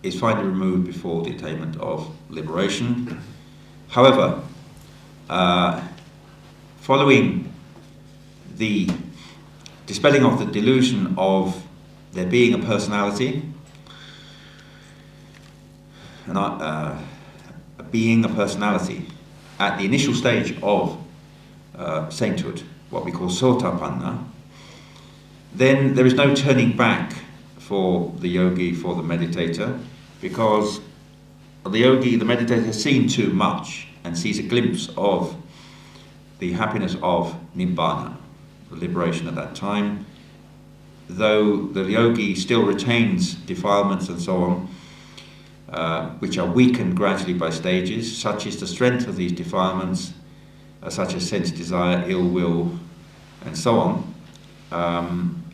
is finally removed before the attainment of liberation. However, following the dispelling of the delusion of there being a personality, and being a personality at the initial stage of sainthood, what we call sotapanna, then there is no turning back for the yogi, for the meditator, because the yogi, the meditator, has seen too much and sees a glimpse of the happiness of nibbana, the liberation at that time. Though the yogi still retains defilements and so on, which are weakened gradually by stages, such is the strength of these defilements, such as sense desire, ill will, and so on,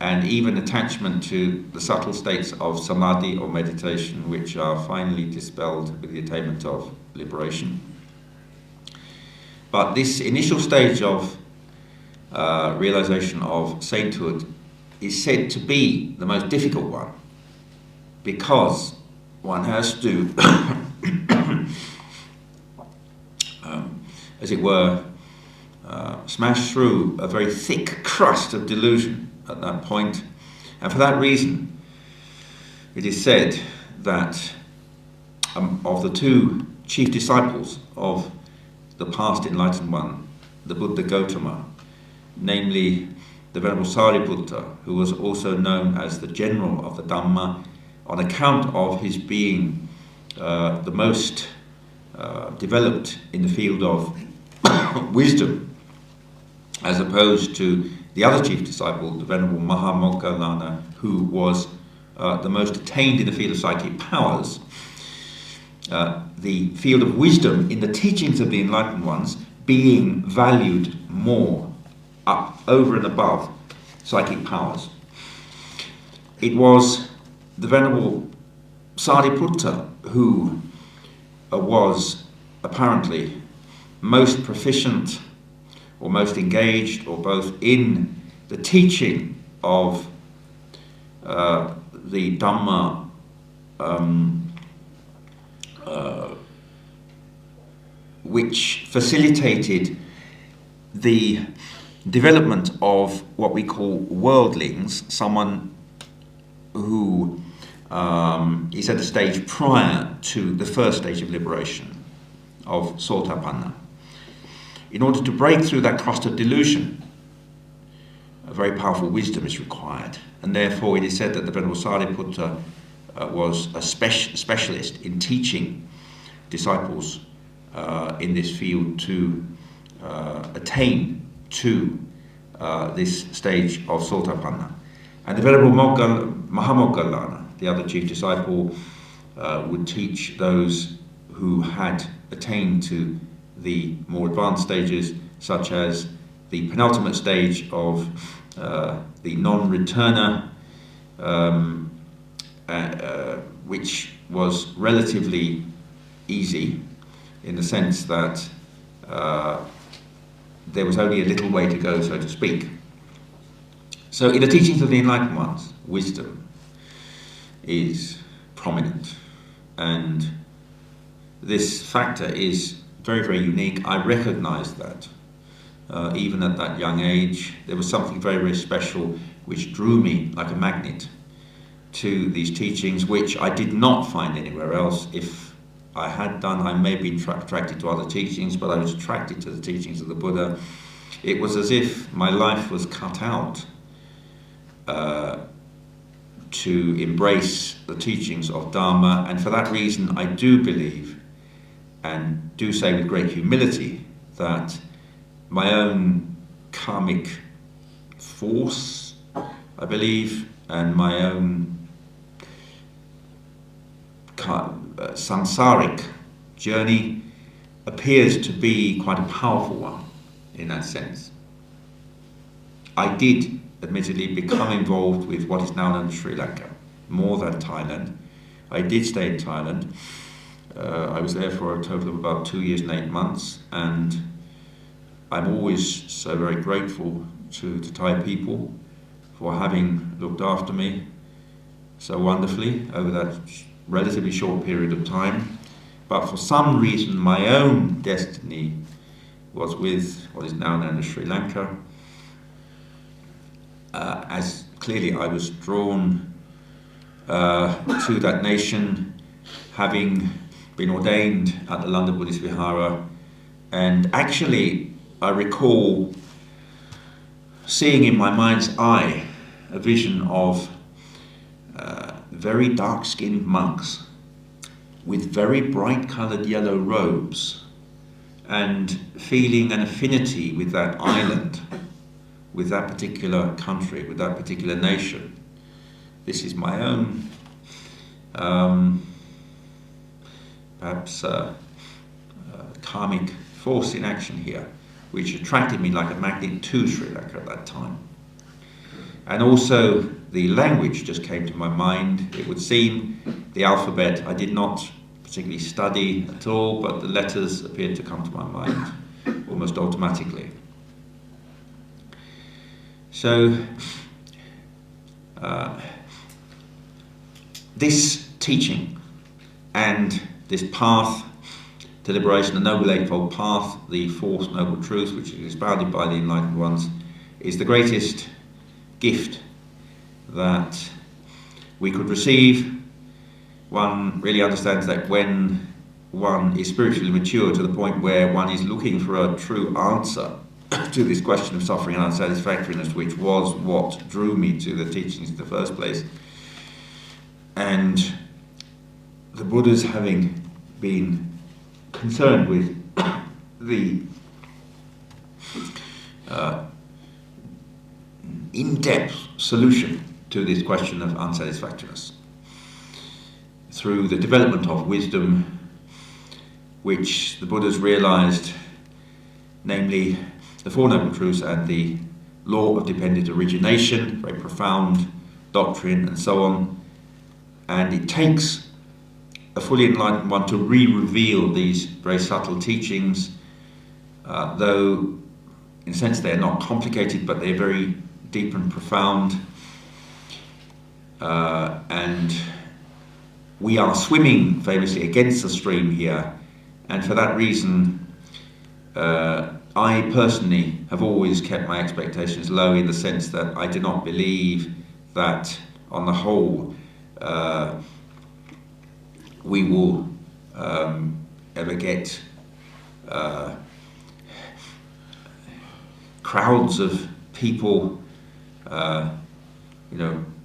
and even attachment to the subtle states of samadhi or meditation, which are finally dispelled with the attainment of liberation. But this initial stage of realization of sainthood is said to be the most difficult one, because one has to, as it were, smash through a very thick crust of delusion at that point. And for that reason, it is said that of the two chief disciples of the past enlightened one, the Buddha Gautama, namely the Venerable Sariputta, who was also known as the general of the Dhamma, on account of his being the most developed in the field of wisdom, as opposed to the other chief disciple, the Venerable Mahamoggallana, who was the most attained in the field of psychic powers. The field of wisdom in the teachings of the enlightened ones being valued more up over and above psychic powers. It was the Venerable Sariputta who was apparently most proficient or most engaged, or both, in the teaching of the Dhamma, which facilitated the development of what we call worldlings, someone who is at a stage prior to the first stage of liberation, of sotapanna. In order to break through that crust of delusion, a very powerful wisdom is required, and therefore it is said that the Venerable Sariputta was a specialist in teaching disciples in this field to attain to this stage of sotapanna. And the Venerable Mahamoggallana, the other chief disciple, would teach those who had attained to the more advanced stages, such as the penultimate stage of the non-returner, which was relatively easy in the sense that there was only a little way to go, so to speak. So in the teachings of the Enlightened Ones, wisdom is prominent, and this factor is very, very unique. I recognized that even at that young age. There was something very, very special which drew me like a magnet to these teachings, which I did not find anywhere else. If I had done, I may be attracted to other teachings, but I was attracted to the teachings of the Buddha. It was as if my life was cut out to embrace the teachings of Dharma, and for that reason I do believe, and do say with great humility, that my own karmic force, I believe, and my own samsaric journey appears to be quite a powerful one in that sense. I did admittedly become involved with what is now known as Sri Lanka, more than Thailand. I did stay in Thailand. I was there for a total of about 2 years and 8 months, and I'm always so very grateful to Thai people for having looked after me so wonderfully over that relatively short period of time. But for some reason my own destiny was with what is now known as Sri Lanka. As clearly I was drawn to that nation, having been ordained at the London Buddhist Vihara, and actually I recall seeing in my mind's eye a vision of very dark-skinned monks with very bright-coloured yellow robes, and feeling an affinity with that island, with that particular country, with that particular nation. This is my own perhaps karmic force in action here, which attracted me like a magnet to Sri Lanka at that time. And also the language just came to my mind. It would seem the alphabet I did not particularly study at all, but the letters appeared to come to my mind almost automatically. So this teaching and this path to liberation, the Noble Eightfold Path, the Fourth Noble Truth, which is expounded by the Enlightened Ones, is the greatest gift that we could receive. One really understands that when one is spiritually mature to the point where one is looking for a true answer to this question of suffering and unsatisfactoriness, which was what drew me to the teachings in the first place, and the Buddhas having been concerned with the in-depth solution to this question of unsatisfactoriness through the development of wisdom, which the Buddhas realized, namely the Four Noble Truths and the law of dependent origination, very profound doctrine and so on. And it takes a fully enlightened one to re-reveal these very subtle teachings, though in a sense they're not complicated, but they're very deep and profound. And we are swimming famously against the stream here, and for that reason I personally have always kept my expectations low, in the sense that I do not believe that on the whole we will ever get crowds of people,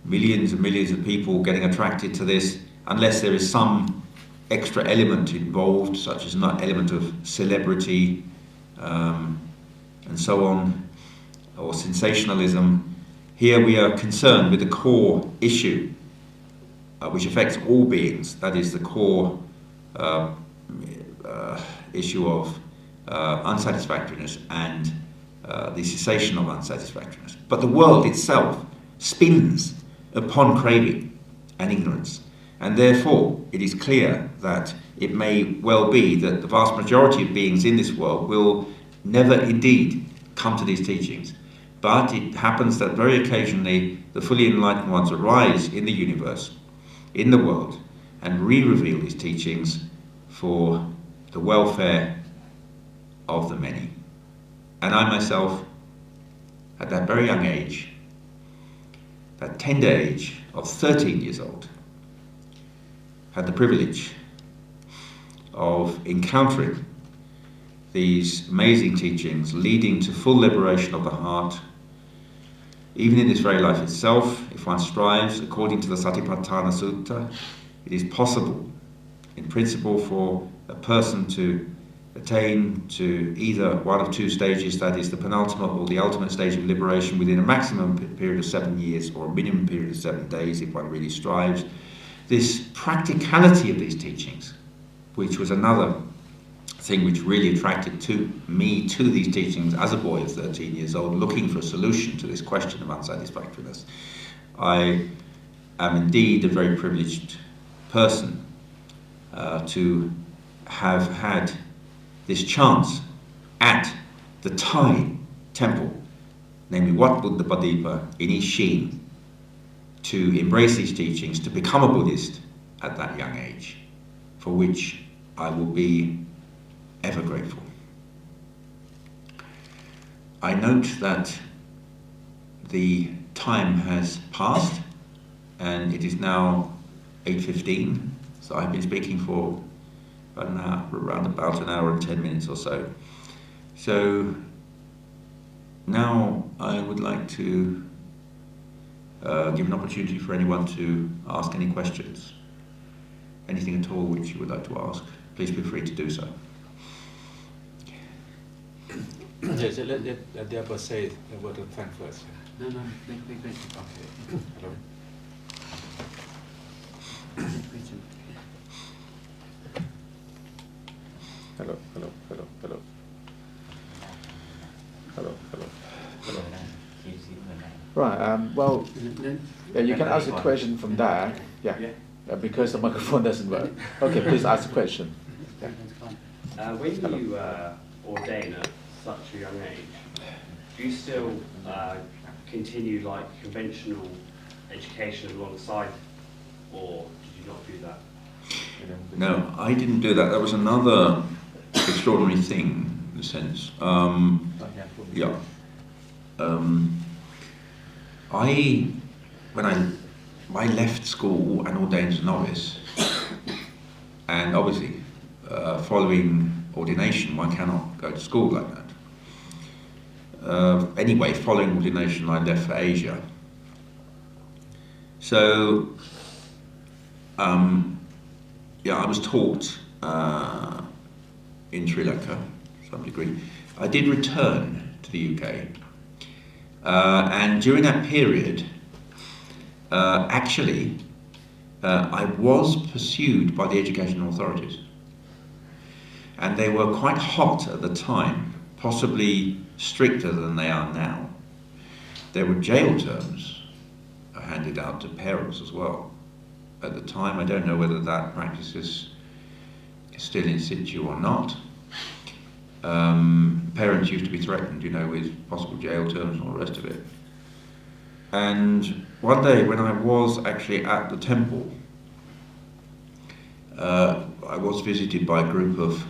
millions and millions of people getting attracted to this, unless there is some extra element involved, such as an element of celebrity and so on, or sensationalism. Here we are concerned with the core issue, which affects all beings, that is the core issue of unsatisfactoriness and the cessation of unsatisfactoriness. But the world itself spins upon craving and ignorance, and therefore it is clear that it may well be that the vast majority of beings in this world will never indeed come to these teachings. But it happens that very occasionally the fully enlightened ones arise in the universe, in the world, and re-reveal these teachings for the welfare of the many. And I myself, at that very young age, that tender age of 13 years old, had the privilege of encountering these amazing teachings leading to full liberation of the heart. Even in this very life itself, if one strives according to the Satipatthana Sutta, it is possible, in principle, for a person to attain to either one of two stages, that is the penultimate or the ultimate stage of liberation, within a maximum period of 7 years or a minimum period of 7 days, if one really strives. This practicality of these teachings, which was another thing which really attracted me to these teachings as a boy of 13 years old, looking for a solution to this question of unsatisfactoriness. I am indeed a very privileged person to have had this chance at the Thai temple, namely Wat Buddha Padipa in Ishin, to embrace these teachings, to become a Buddhist at that young age, for which I will be ever grateful. I note that the time has passed and it is now 8:15, so I've been speaking for around about an hour and 10 minutes or so. So now I would like to give an opportunity for anyone to ask any questions. Anything at all which you would like to ask, please feel free to do so. Yes, let the other say a word of thanks first. No, wait. Okay. Hello. Hello. Right, well, yeah, you can ask a question from there, because the microphone doesn't work. Okay, please ask a question. When you ordain at such a young age, do you still continue like conventional education alongside, or did you not do that? No, I didn't do that. That was another extraordinary thing, in a sense. When I left school and ordained as a novice, and obviously following ordination, one cannot go to school like that. Anyway, following ordination, I left for Asia. So, I was taught in Sri Lanka to some degree. I did return to the UK, and during that period, I was pursued by the educational authorities, and they were quite hot at the time, possibly stricter than they are now. There were jail terms handed out to parents as well. At the time, I don't know whether that practice is still in situ or not. Parents used to be threatened, with possible jail terms and all the rest of it. And one day when I was actually at the temple, I was visited by a group of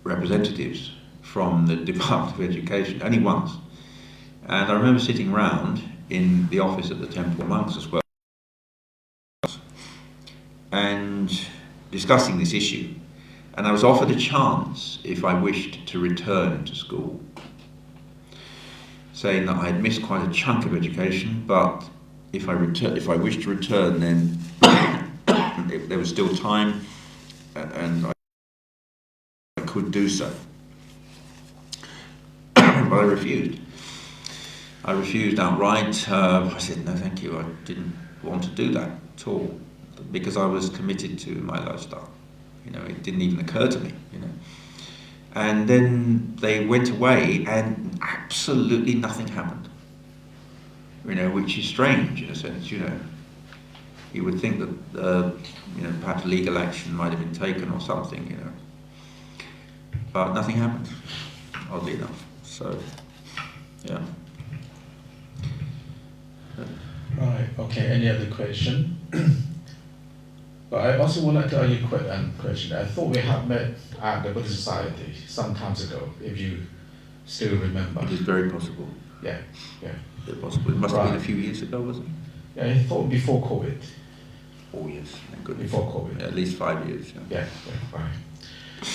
representatives from the Department of Education, only once. And I remember sitting round in the office at the temple, monks as well, and discussing this issue. And I was offered a chance if I wished to return to school, saying that I had missed quite a chunk of education, but if I wished to return, then there was still time, and I could do so. But I refused. I refused outright. I said, no thank you, I didn't want to do that at all, because I was committed to my lifestyle. You know, it didn't even occur to me, you know. And then they went away and absolutely nothing happened. You know, which is strange in a sense, you know. You would think that, you know, perhaps legal action might have been taken or something, you know. But nothing happened, oddly enough. So, yeah. Right, okay, any other question? But I also would like to ask you a question. I thought we had met at the Buddhist Society some times ago, if you still remember. It is very possible. Yeah, yeah. Very possible. It must have been a few years ago, wasn't it? Yeah, I thought before COVID. 4 years, thank goodness. Before COVID. Yeah, at least 5 years. Yeah, yeah, right.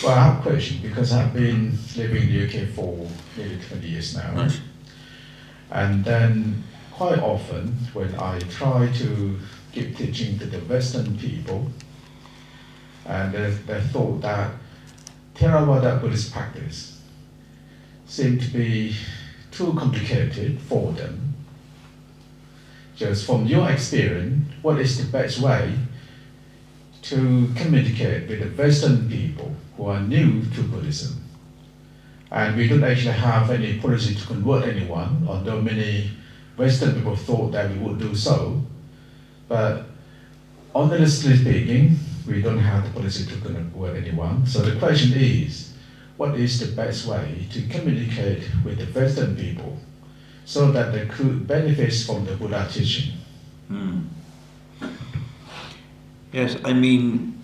Well, I have a question, because I've been living in the UK for nearly 20 years now. Nice. And then quite often when I try to give teaching to the Western people, and they thought that Theravada Buddhist practice seemed to be too complicated for them. Just from your experience, what is the best way to communicate with the Western people who are new to Buddhism? And we don't actually have any policy to convert anyone, although many Western people thought that we would do so. But honestly speaking, we don't have the policy to convert anyone. So the question is, what is the best way to communicate with the Western people so that they could benefit from the Buddha teaching? Yes, I mean,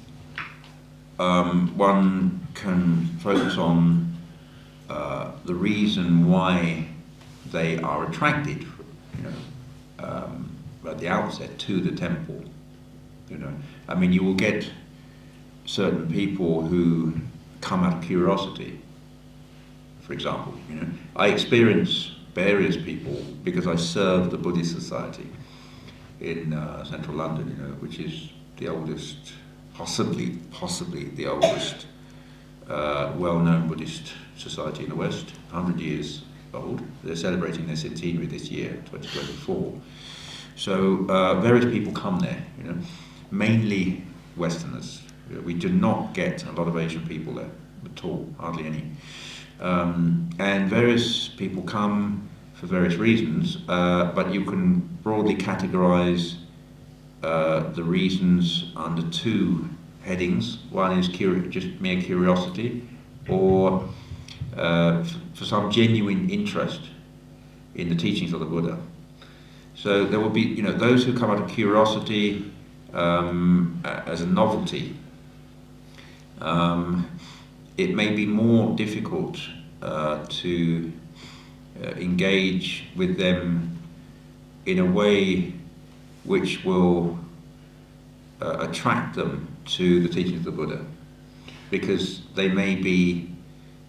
one can focus on the reason why they are attracted, you know, at the outset to the temple. You know, I mean, you will get certain people who come out of curiosity. For example, you know, I experience various people because I serve the Buddhist Society in central London, you know, which is the oldest, possibly the oldest well-known Buddhist society in the West, 100 years old. They're celebrating their centenary this year, 2024. So various people come there, you know, mainly Westerners. We do not get a lot of Asian people there at all, hardly any. And various people come for various reasons, but you can broadly categorize the reasons under two headings. One is just mere curiosity, or for some genuine interest in the teachings of the Buddha. So there will be, you know, those who come out of curiosity as a novelty. It may be more difficult to engage with them in a way which will attract them to the teachings of the Buddha, because they may be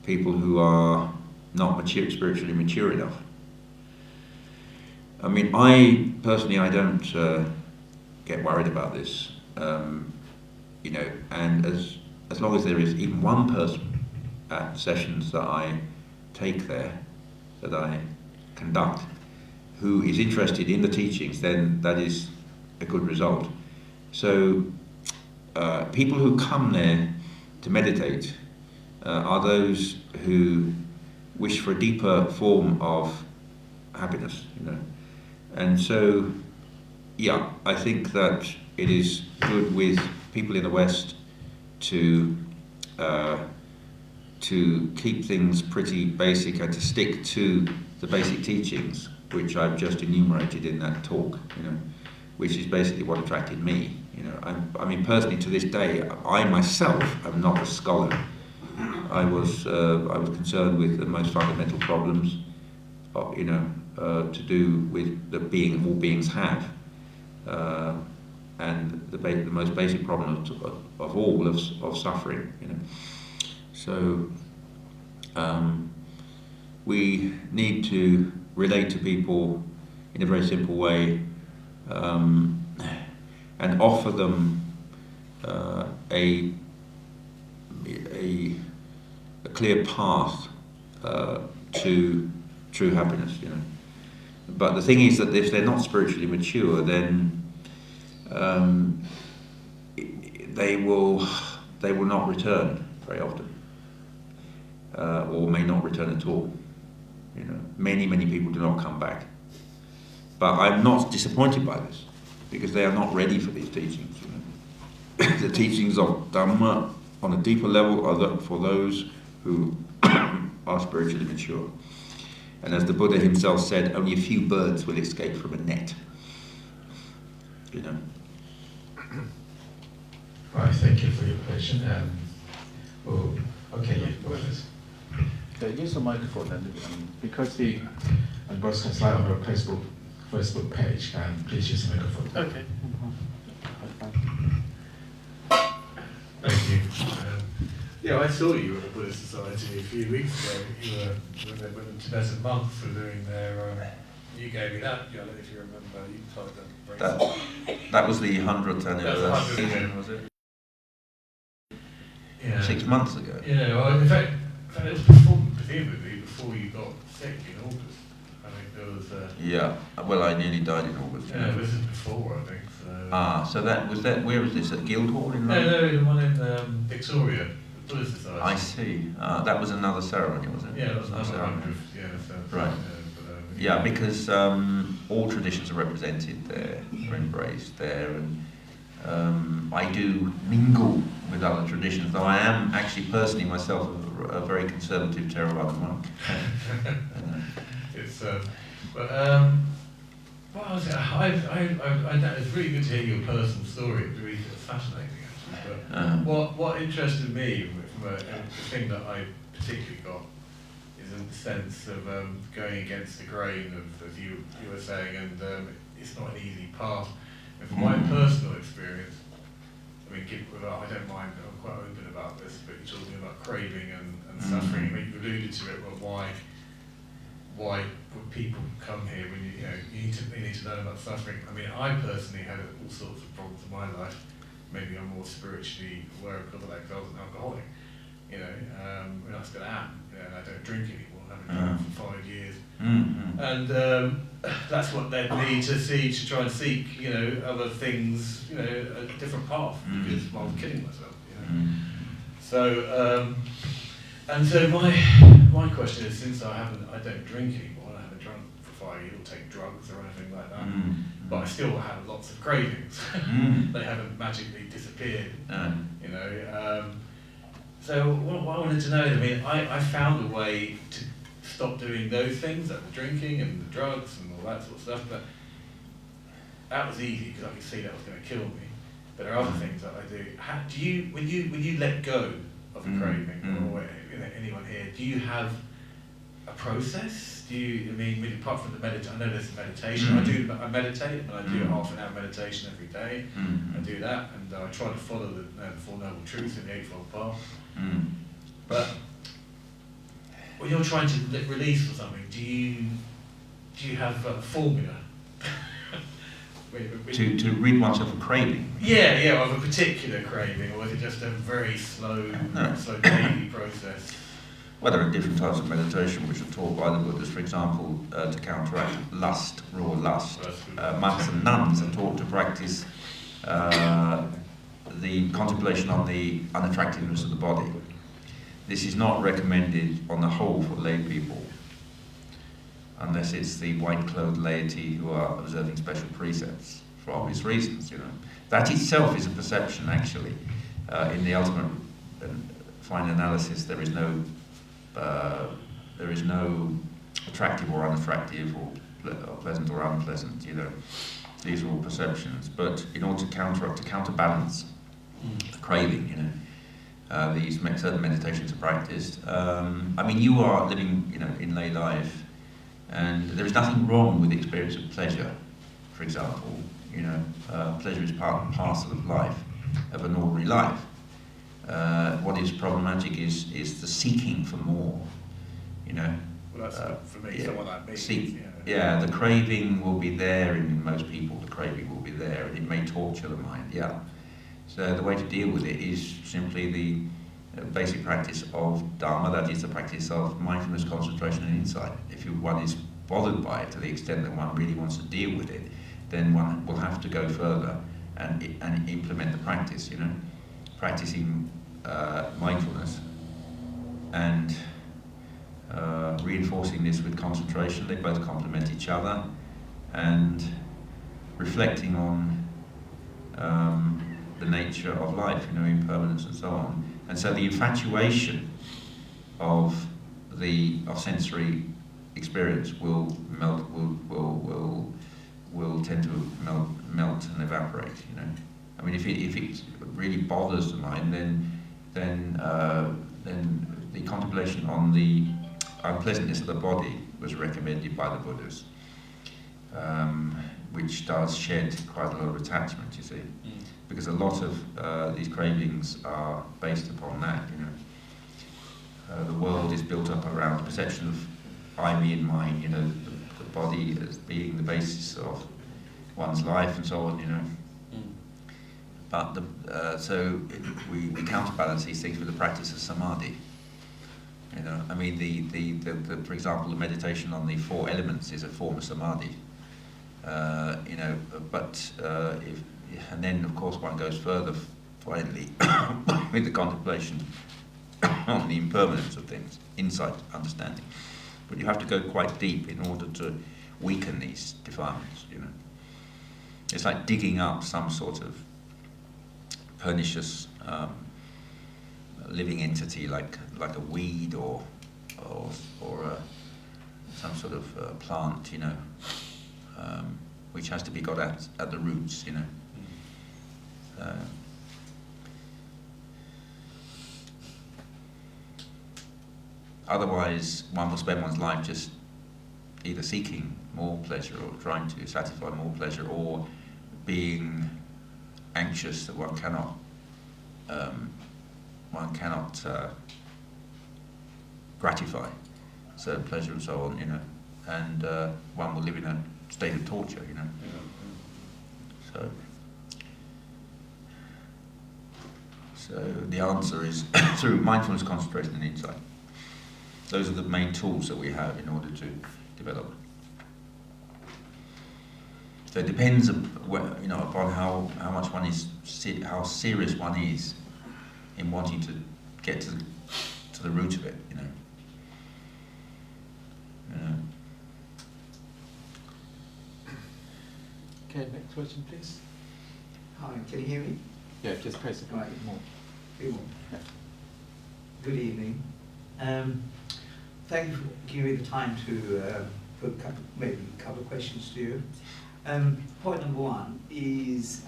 people who are not spiritually mature enough. I mean, I personally don't get worried about this, you know, and as long as there is even one person at sessions that I take there, that I conduct, who is interested in the teachings, then that is a good result. So people who come there to meditate are those who wish for a deeper form of happiness, you know. And so, yeah, I think that it is good with people in the West to keep things pretty basic and to stick to the basic teachings, which I've just enumerated in that talk, you know, which is basically what attracted me. You know, I mean, personally, to this day, I myself am not a scholar. I was concerned with the most fundamental problems, you know, to do with the being all beings have, and the most basic problem of all of suffering. You know, so we need to relate to people in a very simple way, and offer them a clear path to true happiness, you know. But the thing is that if they're not spiritually mature, then they will not return very often, or may not return at all. You know, many people do not come back. But I'm not disappointed by this, because they are not ready for these teachings. You know? The teachings of Dhamma on a deeper level are for those who are spiritually mature. And as the Buddha himself said, only a few birds will escape from a net. You know. Right, thank you for your question. Okay, yeah, go ahead. Use the microphone, and because the And broadcast live on our Facebook page, and please use the microphone. Okay. Thank you. Yeah, I saw you at the Buddhist Society a few weeks ago. When the Tibetan monks were doing their. You gave me that. I don't know if you remember. You told them. That was the 100th anniversary, was it? Yeah. 6 months ago. Yeah, well, in fact it was presumably before you got sick in August. I think there was. Yeah. Well, I nearly died in August. Yeah, this is before, I think. So. So that was that. Where was this? At Guildhall in London? No, the one in Victoria, the Buddhist Society. I see. That was another ceremony, was it? Yeah, that was another ceremony. 100th. Yeah, so, Right. Yeah, Yeah, because all traditions are represented there, are embraced there, and I do mingle with other traditions, though I am actually personally myself a very conservative Theravada monk. It's well, was it? It's really good to hear your personal story. It's really fascinating, actually. But what interested me from the thing that I particularly got is in the sense of going against the grain of, as you were saying, and it's not an easy path. And from my personal experience, I mean, I don't mind, I'm quite open about this, but you're talking about craving and suffering. I mean, you alluded to it, but why would people come here when you need to learn about suffering? I mean, I personally had all sorts of problems in my life. Maybe I'm more spiritually aware because of that, because I was an alcoholic. When I still am, and I don't drink anymore. I haven't drunk for 5 years, and that's what led me to try and seek, other things, a different path, because I was killing myself. So, and so my question is, since I don't drink anymore, and I haven't drunk for 5 years, or take drugs or anything like that, but I still have lots of cravings. They haven't magically disappeared, So what I wanted to know, I mean, I found a way to stop doing those things, like the drinking and the drugs and all that sort of stuff, but that was easy because I could see that was going to kill me. But there are other things that I do. When you let go of a craving, or anyone here, do you have a process? Apart from the meditation, I know there's meditation. I meditate, and I do a half an hour meditation every day. I do that, and I try to follow the Four Noble Truths in the Eightfold Path. But when you're trying to release or something, do you have a formula? To rid oneself of craving? Yeah, of a particular craving, or is it just a very slow daily process? Well, there are different types of meditation which are taught by the Buddhists. For example, to counteract lust, raw lust. Monks and nuns are taught to practice the contemplation on the unattractiveness of the body. This is not recommended on the whole for lay people, unless it's the white-clothed laity who are observing special precepts for obvious reasons. That itself is a perception, actually. In the ultimate fine analysis, there is no attractive or unattractive, or pleasant or unpleasant. These are all perceptions. But in order to counterbalance the craving, these certain meditations are practiced. You are living, in lay life, and there is nothing wrong with the experience of pleasure. For example, pleasure is part and parcel of life, of an ordinary life. What is problematic is the seeking for more. Well, that's for me, someone like me. The craving will be there in most people. The craving will be there, and it may torture the mind. Yeah. So the way to deal with it is simply the basic practice of Dhamma, that is the practice of mindfulness, concentration and insight. If one is bothered by it to the extent that one really wants to deal with it, then one will have to go further and implement the practice, you know, practicing mindfulness and reinforcing this with concentration. They both complement each other, and reflecting on the nature of life, you know, impermanence and so on. And so the infatuation of sensory experience will tend to melt and evaporate, you know. I mean, if it really bothers the mind, then the contemplation on the unpleasantness of the body was recommended by the Buddhas, which does shed quite a lot of attachment, you see, because a lot of these cravings are based upon that, you know. The world is built up around the perception of I, me and mine, you know, the body as being the basis of one's life and so on, you know. But we counterbalance these things with the practice of samadhi. You know, I mean, the for example, the meditation on the 4 elements is a form of samadhi. You know, but and then of course one goes further finally with the contemplation on the impermanence of things, insight, understanding. But you have to go quite deep in order to weaken these defilements, you know. It's like digging up some sort of pernicious living entity, like a weed or some sort of plant, you know, which has to be got at the roots, you know. Otherwise, one will spend one's life just either seeking more pleasure or trying to satisfy more pleasure, or being anxious that one cannot gratify certain pleasure and so on, you know, and one will live in a state of torture, you know. So the answer is through mindfulness, concentration, and insight. Those are the main tools that we have in order to develop. So it depends, you know, upon how much one is, how serious one is in wanting to get to the root of it, you know. Okay, next question, please. Hi, can you hear me? Yeah, just press it. Right. More. Yeah. Good evening. Thank you for giving me the time to put maybe a couple of questions to you. Point number 1 is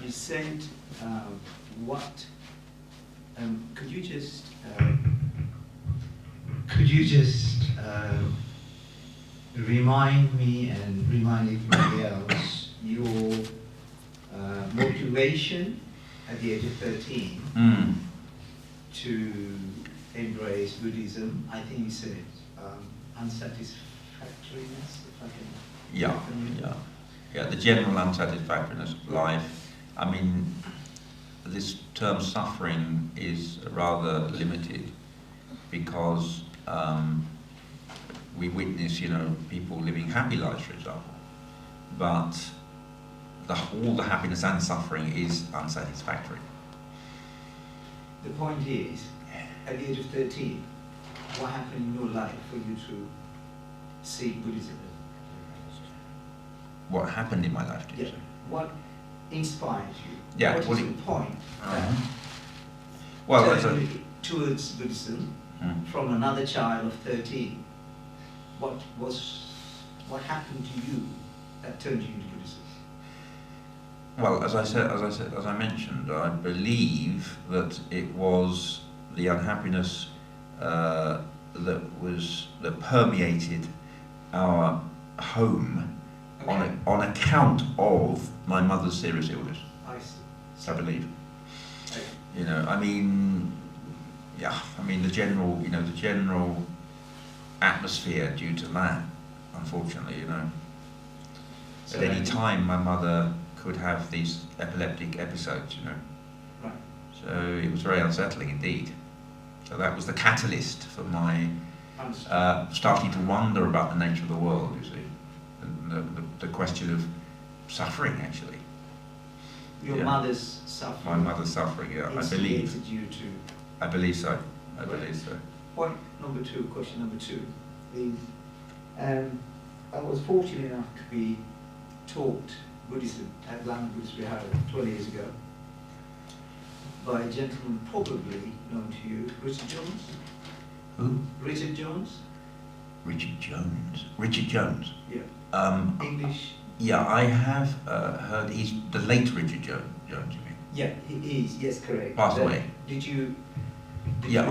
you said what? Could you just remind me and remind everybody else your motivation at the age of 13 to embrace Buddhism? I think you said unsatisfactoriness, if I can. Yeah. The general unsatisfactoriness of life. I mean, this term suffering is rather limited because we witness, you know, people living happy lives, for example, but all the happiness and suffering is unsatisfactory. The point is, at the age of 13, what happened in your life for you to seek Buddhism? What happened in my life, did you say? What inspired you? Yeah. What is the point? Well, turning towards Buddhism from another child of 13. What happened to you that turned you into Buddhism? Well, as I mentioned, I believe that it was the unhappiness that permeated our home on account of my mother's serious illness. I see. I believe. You know, I mean, the general atmosphere due to that, unfortunately, you know. At any time, my mother could have these epileptic episodes, you know. Right. So it was very unsettling indeed. So that was the catalyst for my starting to wonder about the nature of the world, you see, and the question of suffering, actually. Your mother's suffering. My mother's suffering, yeah, I believe. Instigated you to. I believe so. I believe so. Point number two, question number two is, I was fortunate enough to be taught Buddhism at Dhamma Buddhist Vihara 20 years ago by a gentleman probably known to you, Richard Jones. Who? Richard Jones. Richard Jones. Richard Jones. Yeah. English. Yeah, I have heard he's the late Richard Jones, you mean? Yeah, he is. Yes, correct. Passed away. Did you? Yeah,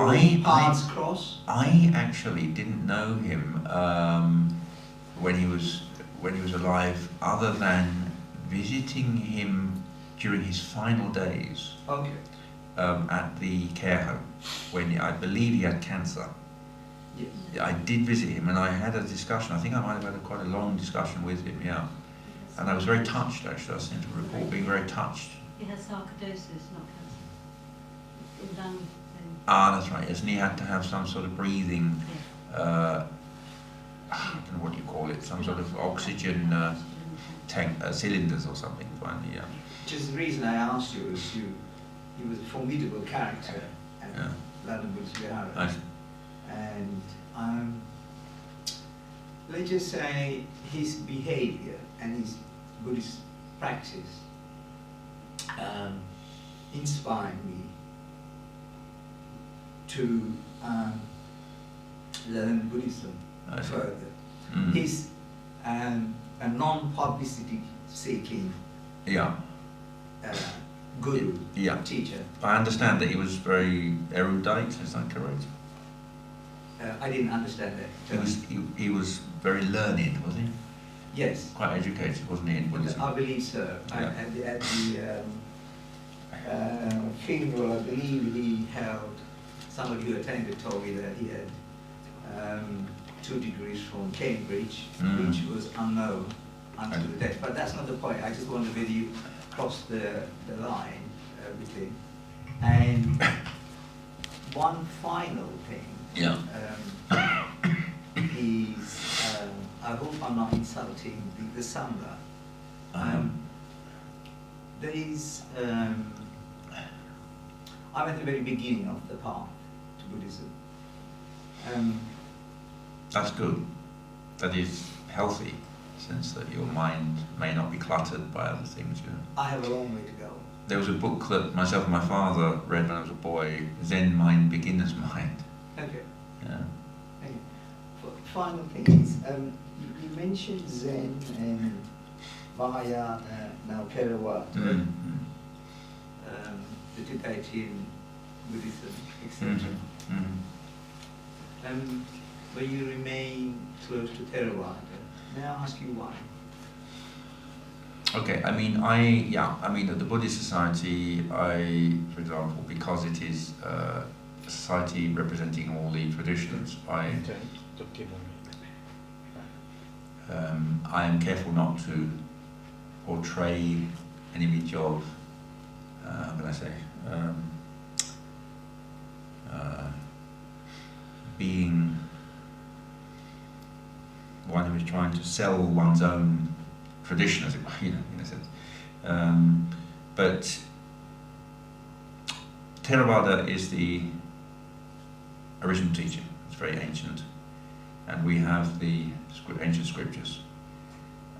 paths cross? I actually didn't know him when he was alive, other than visiting him during his final days. Okay. At the care home, when I believe he had cancer. Yes. I did visit him, and I had a discussion. I think I might have had quite a long discussion with him. Yeah, and I was very touched. Actually, I seem to recall being very touched. He has sarcoidosis, not cancer. That's right. Yes, and he had to have some sort of breathing. I don't know what you call it. Some sort of oxygen tank cylinders or something. Finally, yeah. Just the reason I asked you is he was a formidable character at Dhamma Buddhist Vihara. Nice. And let's just say his behavior and his Buddhist practice inspired me to learn Buddhism further. Mm. He's a non-publicity seeking guru, teacher. I understand that he was very erudite, is that correct? I didn't understand that. He was very learned, was he? Yes. Quite educated, wasn't he, in Buddhism? I believe so. Yeah. At the funeral, I believe he held, somebody who attended told me that he had 2 degrees from Cambridge, which was unknown until the death. But that's not the point. I just wondered whether you crossed the line, everything. And one final thing is, I hope I'm not insulting the Sangha. There is, I'm at the very beginning of the path to Buddhism. That's good. That is healthy, since that your mind may not be cluttered by other things. You know. I have a long way to go. There was a book that myself and my father read when I was a boy, Zen Mind, Beginner's Mind. Okay. Yeah. Okay. Final thing is, you mentioned Zen and Mahayana, now Theravada, the Tibetan Buddhism, etc. But you remain close to Theravada. May I ask you why? Okay, I mean, at the Buddhist Society, for example, because it is a society representing all the traditions, I am careful not to portray an image of, how can I say, being one who is trying to sell one's own tradition, as it were, you know, in a sense. But Theravada is the original teaching. It's very ancient, and we have the ancient scriptures.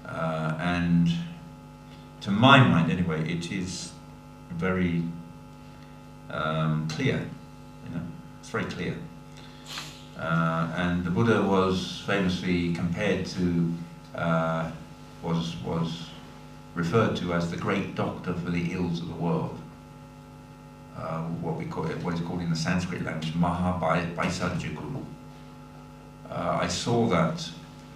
And to my mind, anyway, it is very clear. You know, it's very clear. And the Buddha was famously compared to, was referred to as the great doctor for the ills of the world. What is called in the Sanskrit language, Maha-Vaisarja Guru. I saw that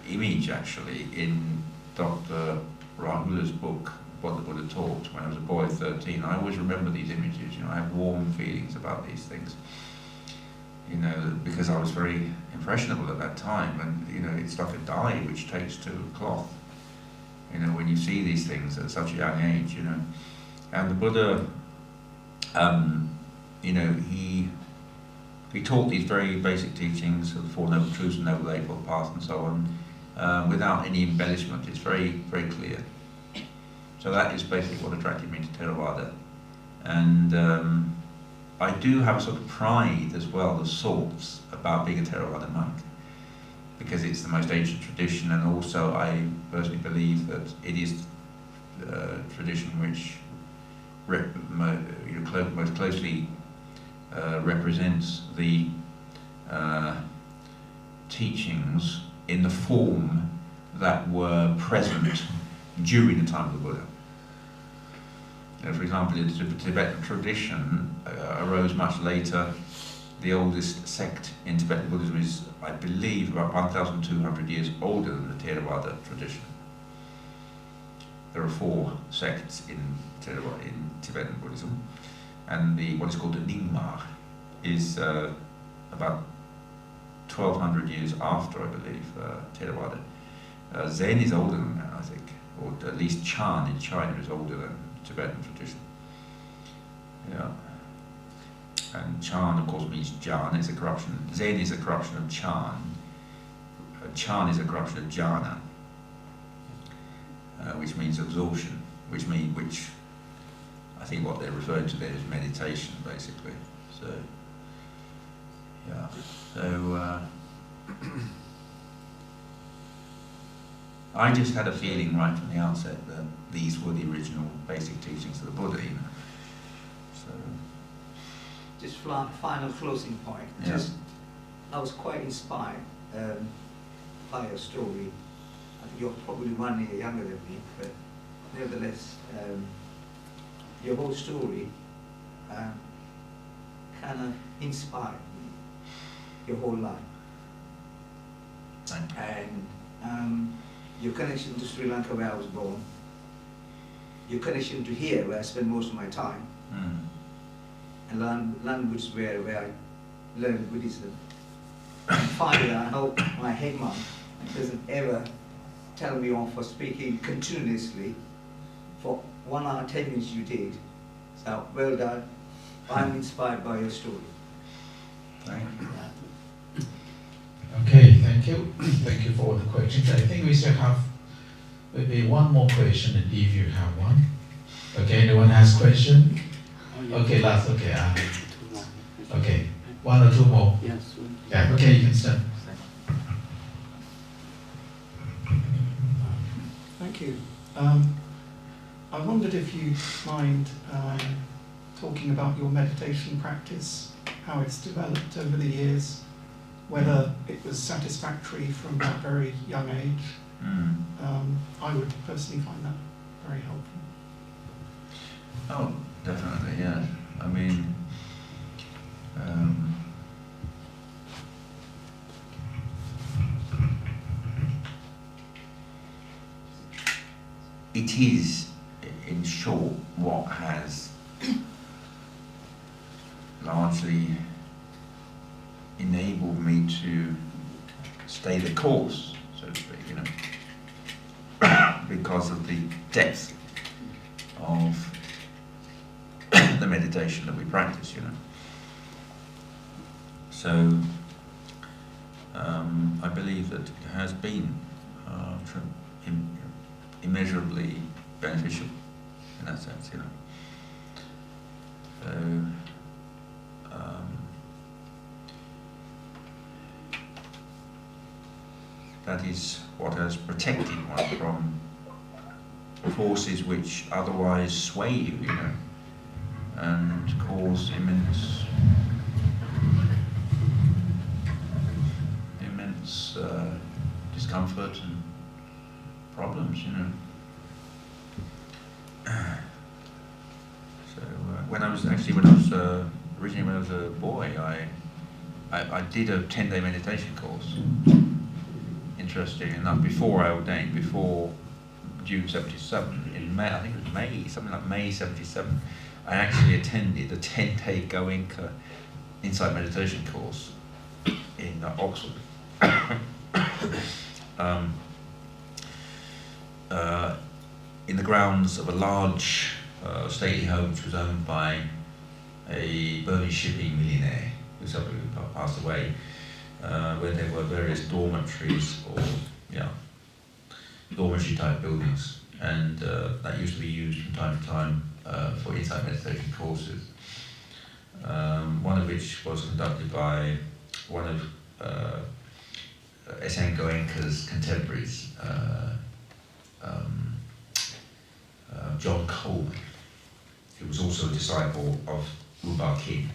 image actually in Dr. Rahula's book, What the Buddha Taught, when I was a boy, 13. I always remember these images. You know, I have warm feelings about these things. You know, because I was very impressionable at that time, and you know, it's like a dye which takes to cloth. You know, when you see these things at such a young age, you know, and the Buddha, you know, he he taught these very basic teachings of the Four Noble Truths and Noble Eightfold Path and so on, without any embellishment. It's very, very clear. So that is basically what attracted me to Theravada. And I do have a sort of pride as well of sorts about being a Theravada monk, because it's the most ancient tradition, and also I personally believe that it is a tradition which most closely represents the teachings in the form that were present during the time of the Buddha. For example, the Tibetan tradition arose much later. The oldest sect in Tibetan Buddhism is, I believe, about 1,200 years older than the Theravada tradition. There are 4 sects in Tibetan Buddhism, and what is called the Nyingma is about 1,200 years after, I believe, Theravada. Zen is older than that, I think, or at least Chan in China is older than Tibetan tradition. Yeah. And Chan, of course, means Jhana. It's a corruption. Zen is a corruption of Chan. Chan is a corruption of Jhana, which means absorption, which I think what they're referring to there is meditation, basically. So, yeah. So, I just had a feeling right from the outset that these were the original basic teachings of the Buddha, you know. So, just final closing point. Yeah. I was quite inspired by your story. I think you're probably 1 year younger than me, but nevertheless, your whole story kind of inspired me your whole life. thank you. And your connection to Sri Lanka, where I was born, your connection to here, where I spend most of my time, and London, which is where I learned Buddhism. And finally, I hope my head monk doesn't ever tell me off for speaking continuously for 1 hour, 10 minutes you did. So, well done. I'm inspired by your story. Thank you. Okay, thank you. Thank you for all the questions. I think we still have maybe one more question, and if you have one. Okay, anyone has question? Okay, last. Okay, okay, 1 or 2 more. Yes. Yeah. Okay, you can start. Thank you. I wondered if you mind talking about your meditation practice, how it's developed over the years, whether it was satisfactory from a very young age. I would personally find that very helpful. Oh, definitely, yeah. I mean, it is, in short, what has largely enabled me to stay the course, so to speak, you know, because of the depth of the meditation that we practice, you know. So, I believe that it has been immeasurably beneficial in that sense, you know. So, that is what has protected one from forces which otherwise sway you, you know, and cause immense discomfort and problems, you know. So when I was a boy, I did a 10-day meditation course. Interesting enough, before I ordained, before June 77, in May, I think it was May, something like May 77, I actually attended a 10-day Goenka insight meditation course in Oxford. In the grounds of a large stately home which was owned by a Burmese shipping millionaire who passed away, where there were various dormitories or dormitory type buildings, and that used to be used from time to time for insight meditation courses. One of which was conducted by one of S.N. Goenka's contemporaries, John Coleman, who was also a disciple of U-Ba Khin,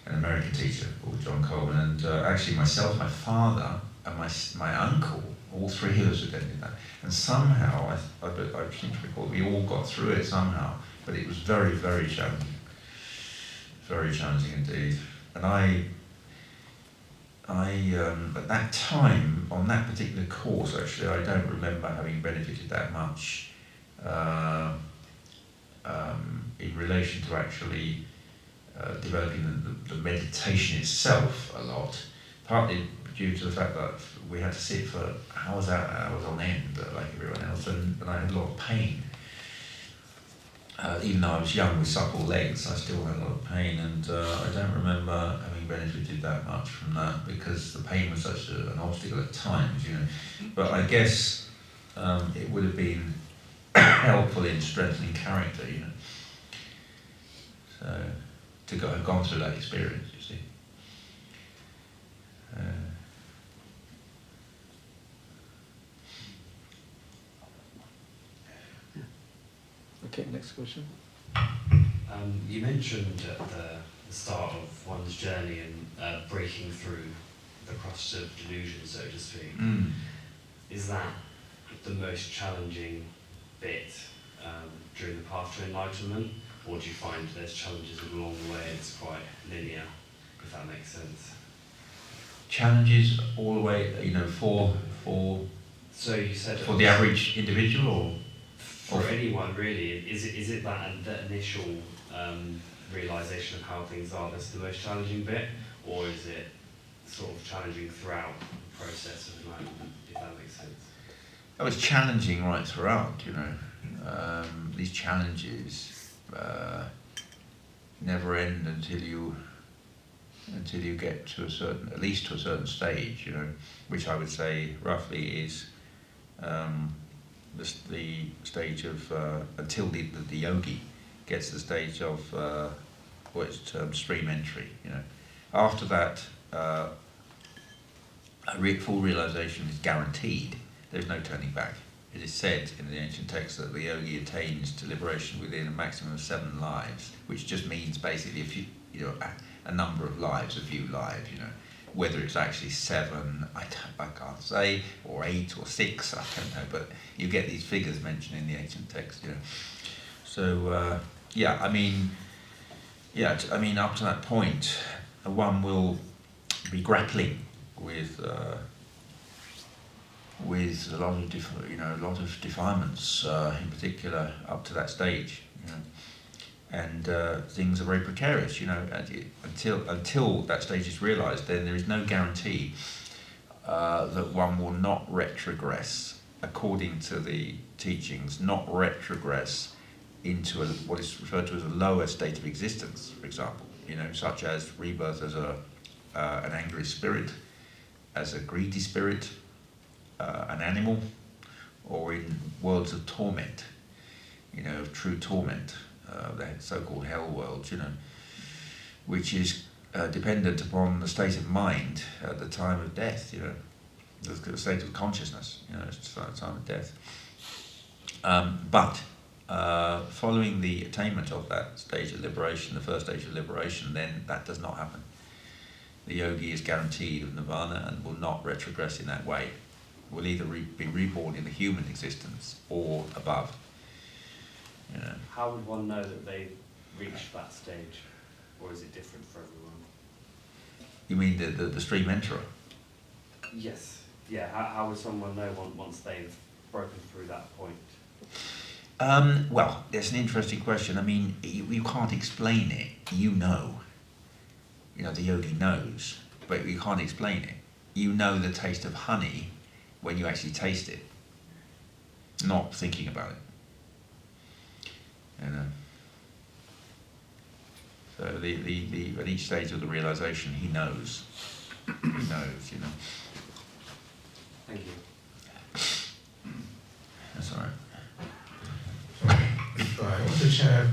an American teacher called John Coleman, and actually myself, my father, and my uncle, all three of us attended that. And somehow, I seem to recall, we all got through it somehow, but it was very, very challenging. Very challenging indeed. And I at that time, on that particular course actually, I don't remember having benefited that much in relation to actually developing the meditation itself a lot, partly due to the fact that we had to sit for hours on end, like everyone else, and I had a lot of pain. Even though I was young with supple legs, I still had a lot of pain, and I don't remember having benefited that much from that because the pain was such an obstacle at times, you know. But I guess it would have been helpful in strengthening character, you know. So to have gone through that experience, you see. Okay, next question. You mentioned at the start of one's journey and breaking through the crust of delusion, so to speak. Is that the most challenging bit during the path to enlightenment, or do you find there's challenges along the way? It's quite linear, if that makes sense. Challenges all the way, you know, for So you said for the average individual, or for anyone really, is it that initial realization of how things are that's the most challenging bit, or is it sort of challenging throughout the process of enlightenment, if that makes sense? It was challenging right throughout, you know. These challenges never end until you get to at least to a certain stage, you know, which I would say roughly is the stage of until the yogi gets the stage of what's termed stream entry, you know. After that, full realization is guaranteed. There's no turning back. It is said in the ancient texts that the yogi attains to liberation within a maximum of 7 lives, which just means basically a number of lives, a few lives, you know. Whether it's actually 7, I can't say, or 8 or 6, I don't know, but you get these figures mentioned in the ancient text, you know. So I mean, up to that point, one will be grappling with a lot of defilements, in particular up to that stage, you know. And things are very precarious, you know. Until that stage is realised, then there is no guarantee that one will not retrogress, according to the teachings, not retrogress into what is referred to as a lower state of existence, for example, you know, such as rebirth as an angry spirit, as a greedy spirit, an animal, or in worlds of torment, you know, of true torment, the so-called hell world, you know, which is dependent upon the state of mind at the time of death, you know, the state of consciousness, you know, at the time of death. But following the attainment of that stage of liberation, the first stage of liberation, then that does not happen. The yogi is guaranteed of nirvana and will not retrogress in that way. Will either be reborn in the human existence or above. You know. How would one know that they've reached that stage, or is it different for everyone? You mean the stream enterer? Yes. Yeah. How would someone know once they've broken through that point? Well, it's an interesting question. I mean, you can't explain it. You know. You know, the yogi knows, but you can't explain it. You know the taste of honey when you actually taste it, not thinking about it. You know. So at each stage of the realization, he knows. He knows, you know. Thank you. That's all right. I want to share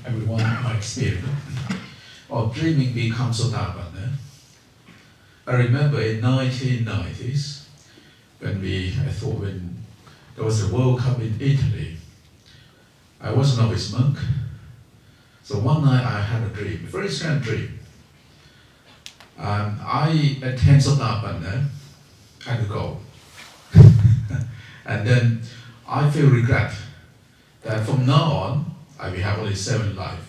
everyone my experience of dreaming become Sotapanna. I remember in 1990s when there was a World Cup in Italy. I was a novice monk. So one night I had a dream, a very strange dream. I attend Sotapanna at the goal. And then I feel regret that from now on, I will have only 7 lives.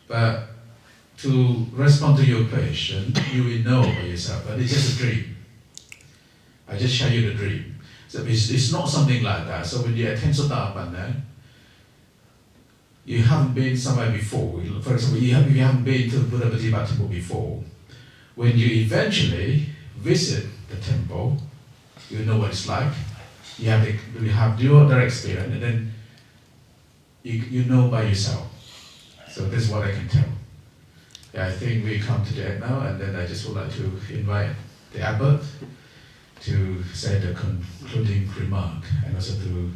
But to respond to your question, you will know by yourself, but it's just a dream. I just share you the dream. So it's not something like that. So when you attend Sotapanna, you haven't been somewhere before. For example, you haven't been to the Buddha Bodhisattva temple before. When you eventually visit the temple, you know what it's like. You have your direct experience, and then you know by yourself. So this is what I can tell. Yeah, I think we come to the end now, and then I just would like to invite the abbot to say the concluding remark, and also to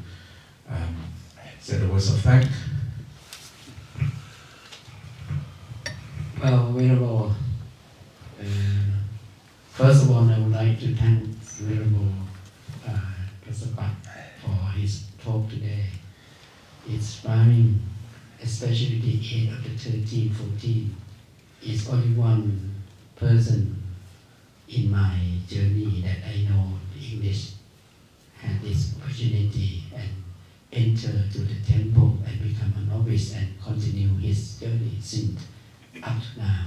say the words of thanks. Well, Venerable, first of all, I would like to thank Venerable Kassapa for his talk today. It's inspiring, especially the age of the 13, 14. It's only one person in my journey that I know the English had this opportunity and enter to the temple and become a novice and continue his journey since up to now.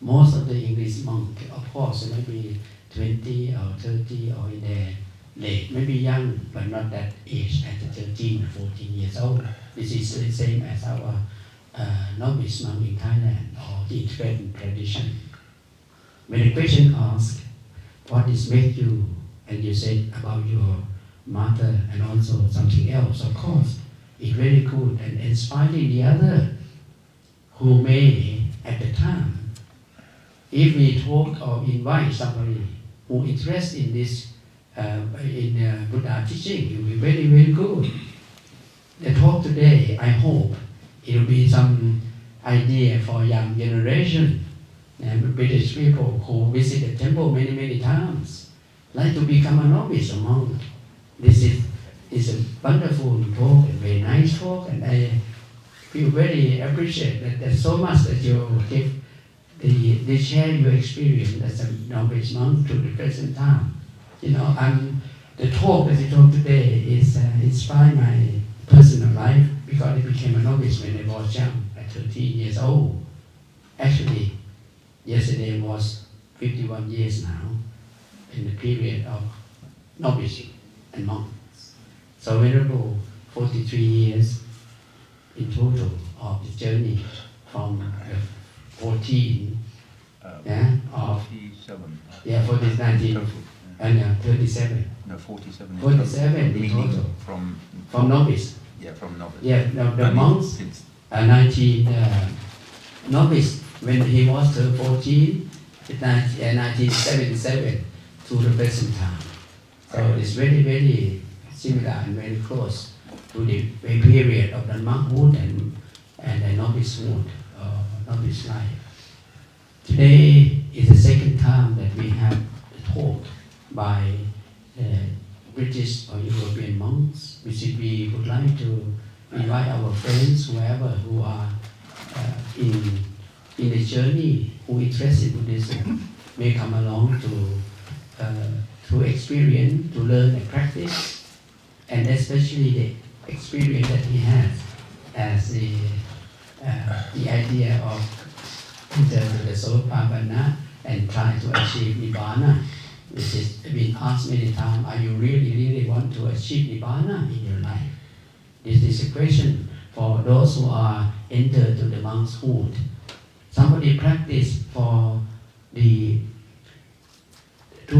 Most of the English monk, of course, maybe 20 or 30 or in their late, maybe young, but not that age at 13 or 14 years old. This is the same as our novice monk in Thailand or the Tibetan tradition. When the question asks, what is made you, and you said about your mother and also something else, of course, it's very good and inspiring the other who may, at the time, if we talk or invite somebody who is interested in this, in Buddha teaching, it will be very, very good. The talk today, I hope, it will be some idea for young generation and British people who visit the temple many, many times, like to become a novice or monk. This is a wonderful talk and very nice talk, and I feel very appreciate that there's so much that you give, they share your experience as a novice monk to the present time. You know, the talk that you talk today is inspired my personal life because I became a novice when I was young, at 13 years old. Actually, yesterday was 51 years now in the period of novice and monk. So Venerable, 43 years in total of the journey from the 14 of 47. Yeah, 19 and 37. No, 47. 47 in total. From novice. Yeah, from novice. Yeah, the monks 19 novice when he was 14, 1977 to the present time. So it's very, very similar and very close to the period of the monkhood and the novicehood, novice life. Today is the second time that we have a talk by British or European monks, which we would like to invite our friends, whoever who are in the journey, who are interested in Buddhism, may come along to experience, to learn and practice, and especially the experience that he has as the idea of enter to the Sotapanna and try to achieve Nibbana. This has been asked many times, are you really want to achieve Nibbana in your life? This is a question for those who are entered to the monkshood. Somebody practice to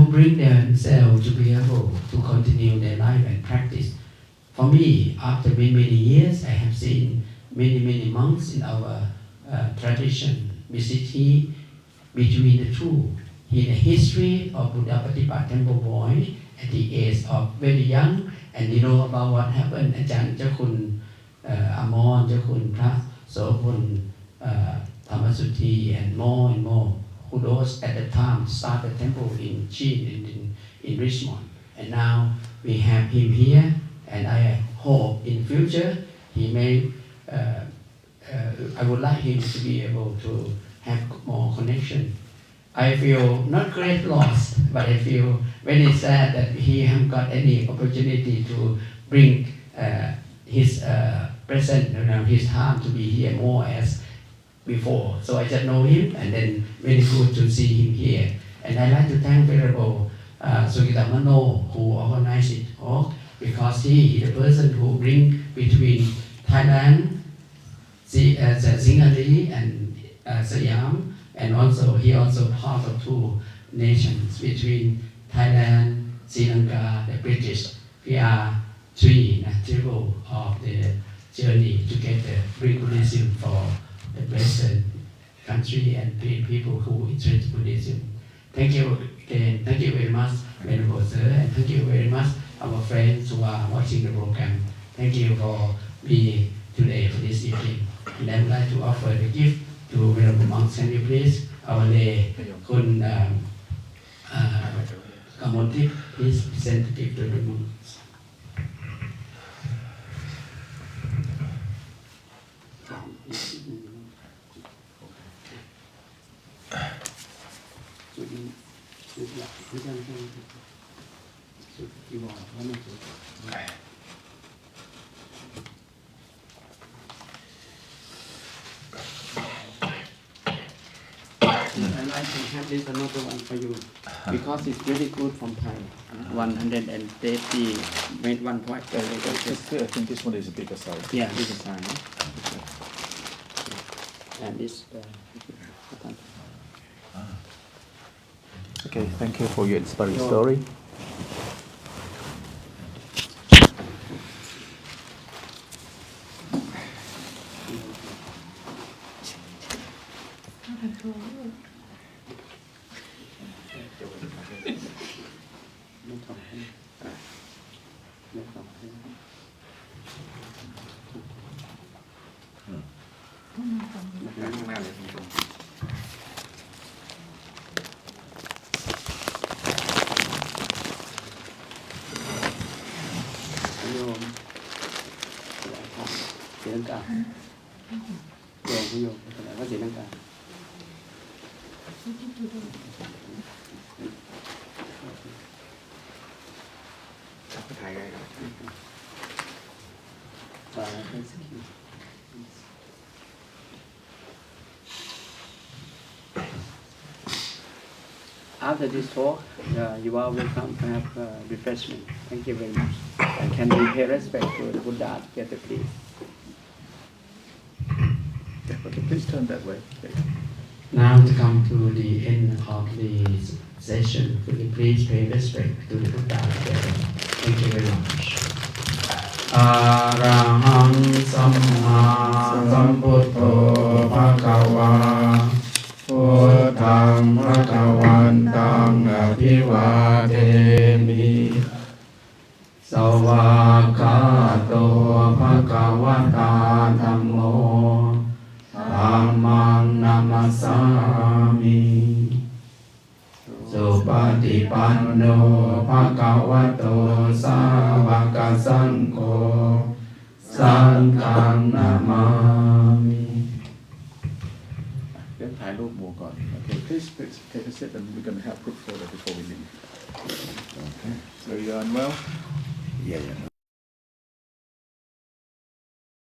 bring themselves to be able to continue their life and practice. For me, after many years, I have seen many monks in our tradition, mysticity between the two. In the history of Buddha Patipat Temple Boy, at the age of very young, and you know about what happened, Ajahn Jakun Amon, Jakun Pra Sopun, Thamasuti, and more, who those at the time started the temple in Chin, in Richmond. And now we have him here, and I hope in future he may, I would like him to be able to have more connection. I feel not great loss, but I feel very sad that he hasn't got any opportunity to bring his present, his time to be here more as before. So I just know him, and then very good to see him here. And I like to thank Venerable Sugita Mano, who organized it all, because he is the person who bring between Thailand, Singapore and Siam, and also he also part of two nations between Thailand, Sri Lanka, the British. We are three triple of the journey together, bring Buddhism for the Western country and people who interest Buddhism. Thank you again. Thank you very much, Venerable Sir, and thank you very much our friends who are watching the program. Thank you for being today for this evening. And I would like to offer the gift to Venerable monks. Can you please, our lay, Kun Kamoti, please present the gift to the monks. I'd like to have this another one for you because it's really good from Thai. 130 made 1 point. I think this one is a bigger size. Yeah, bigger size. And this. Okay, thank you for your inspiring story. After this talk, you are welcome to have refreshment. Thank you very much. And can we pay respect to the Buddha together, please? Okay, please turn that way. Okay. Now to come to the end of the session, could you please pay respect to the Buddha together? Thank you very much. Arahang Samma Sambuddho Bhagava Buddhang Bhagavantang Abhivademi Sawakato Bhagavata Dhammo Dhammang Namasami Supatipanno Bhagavato Savaka Sangho Sanghang Namami. Okay, please take a seat and we're going to have group photo before we leave. Okay. So you're unwell? Yeah.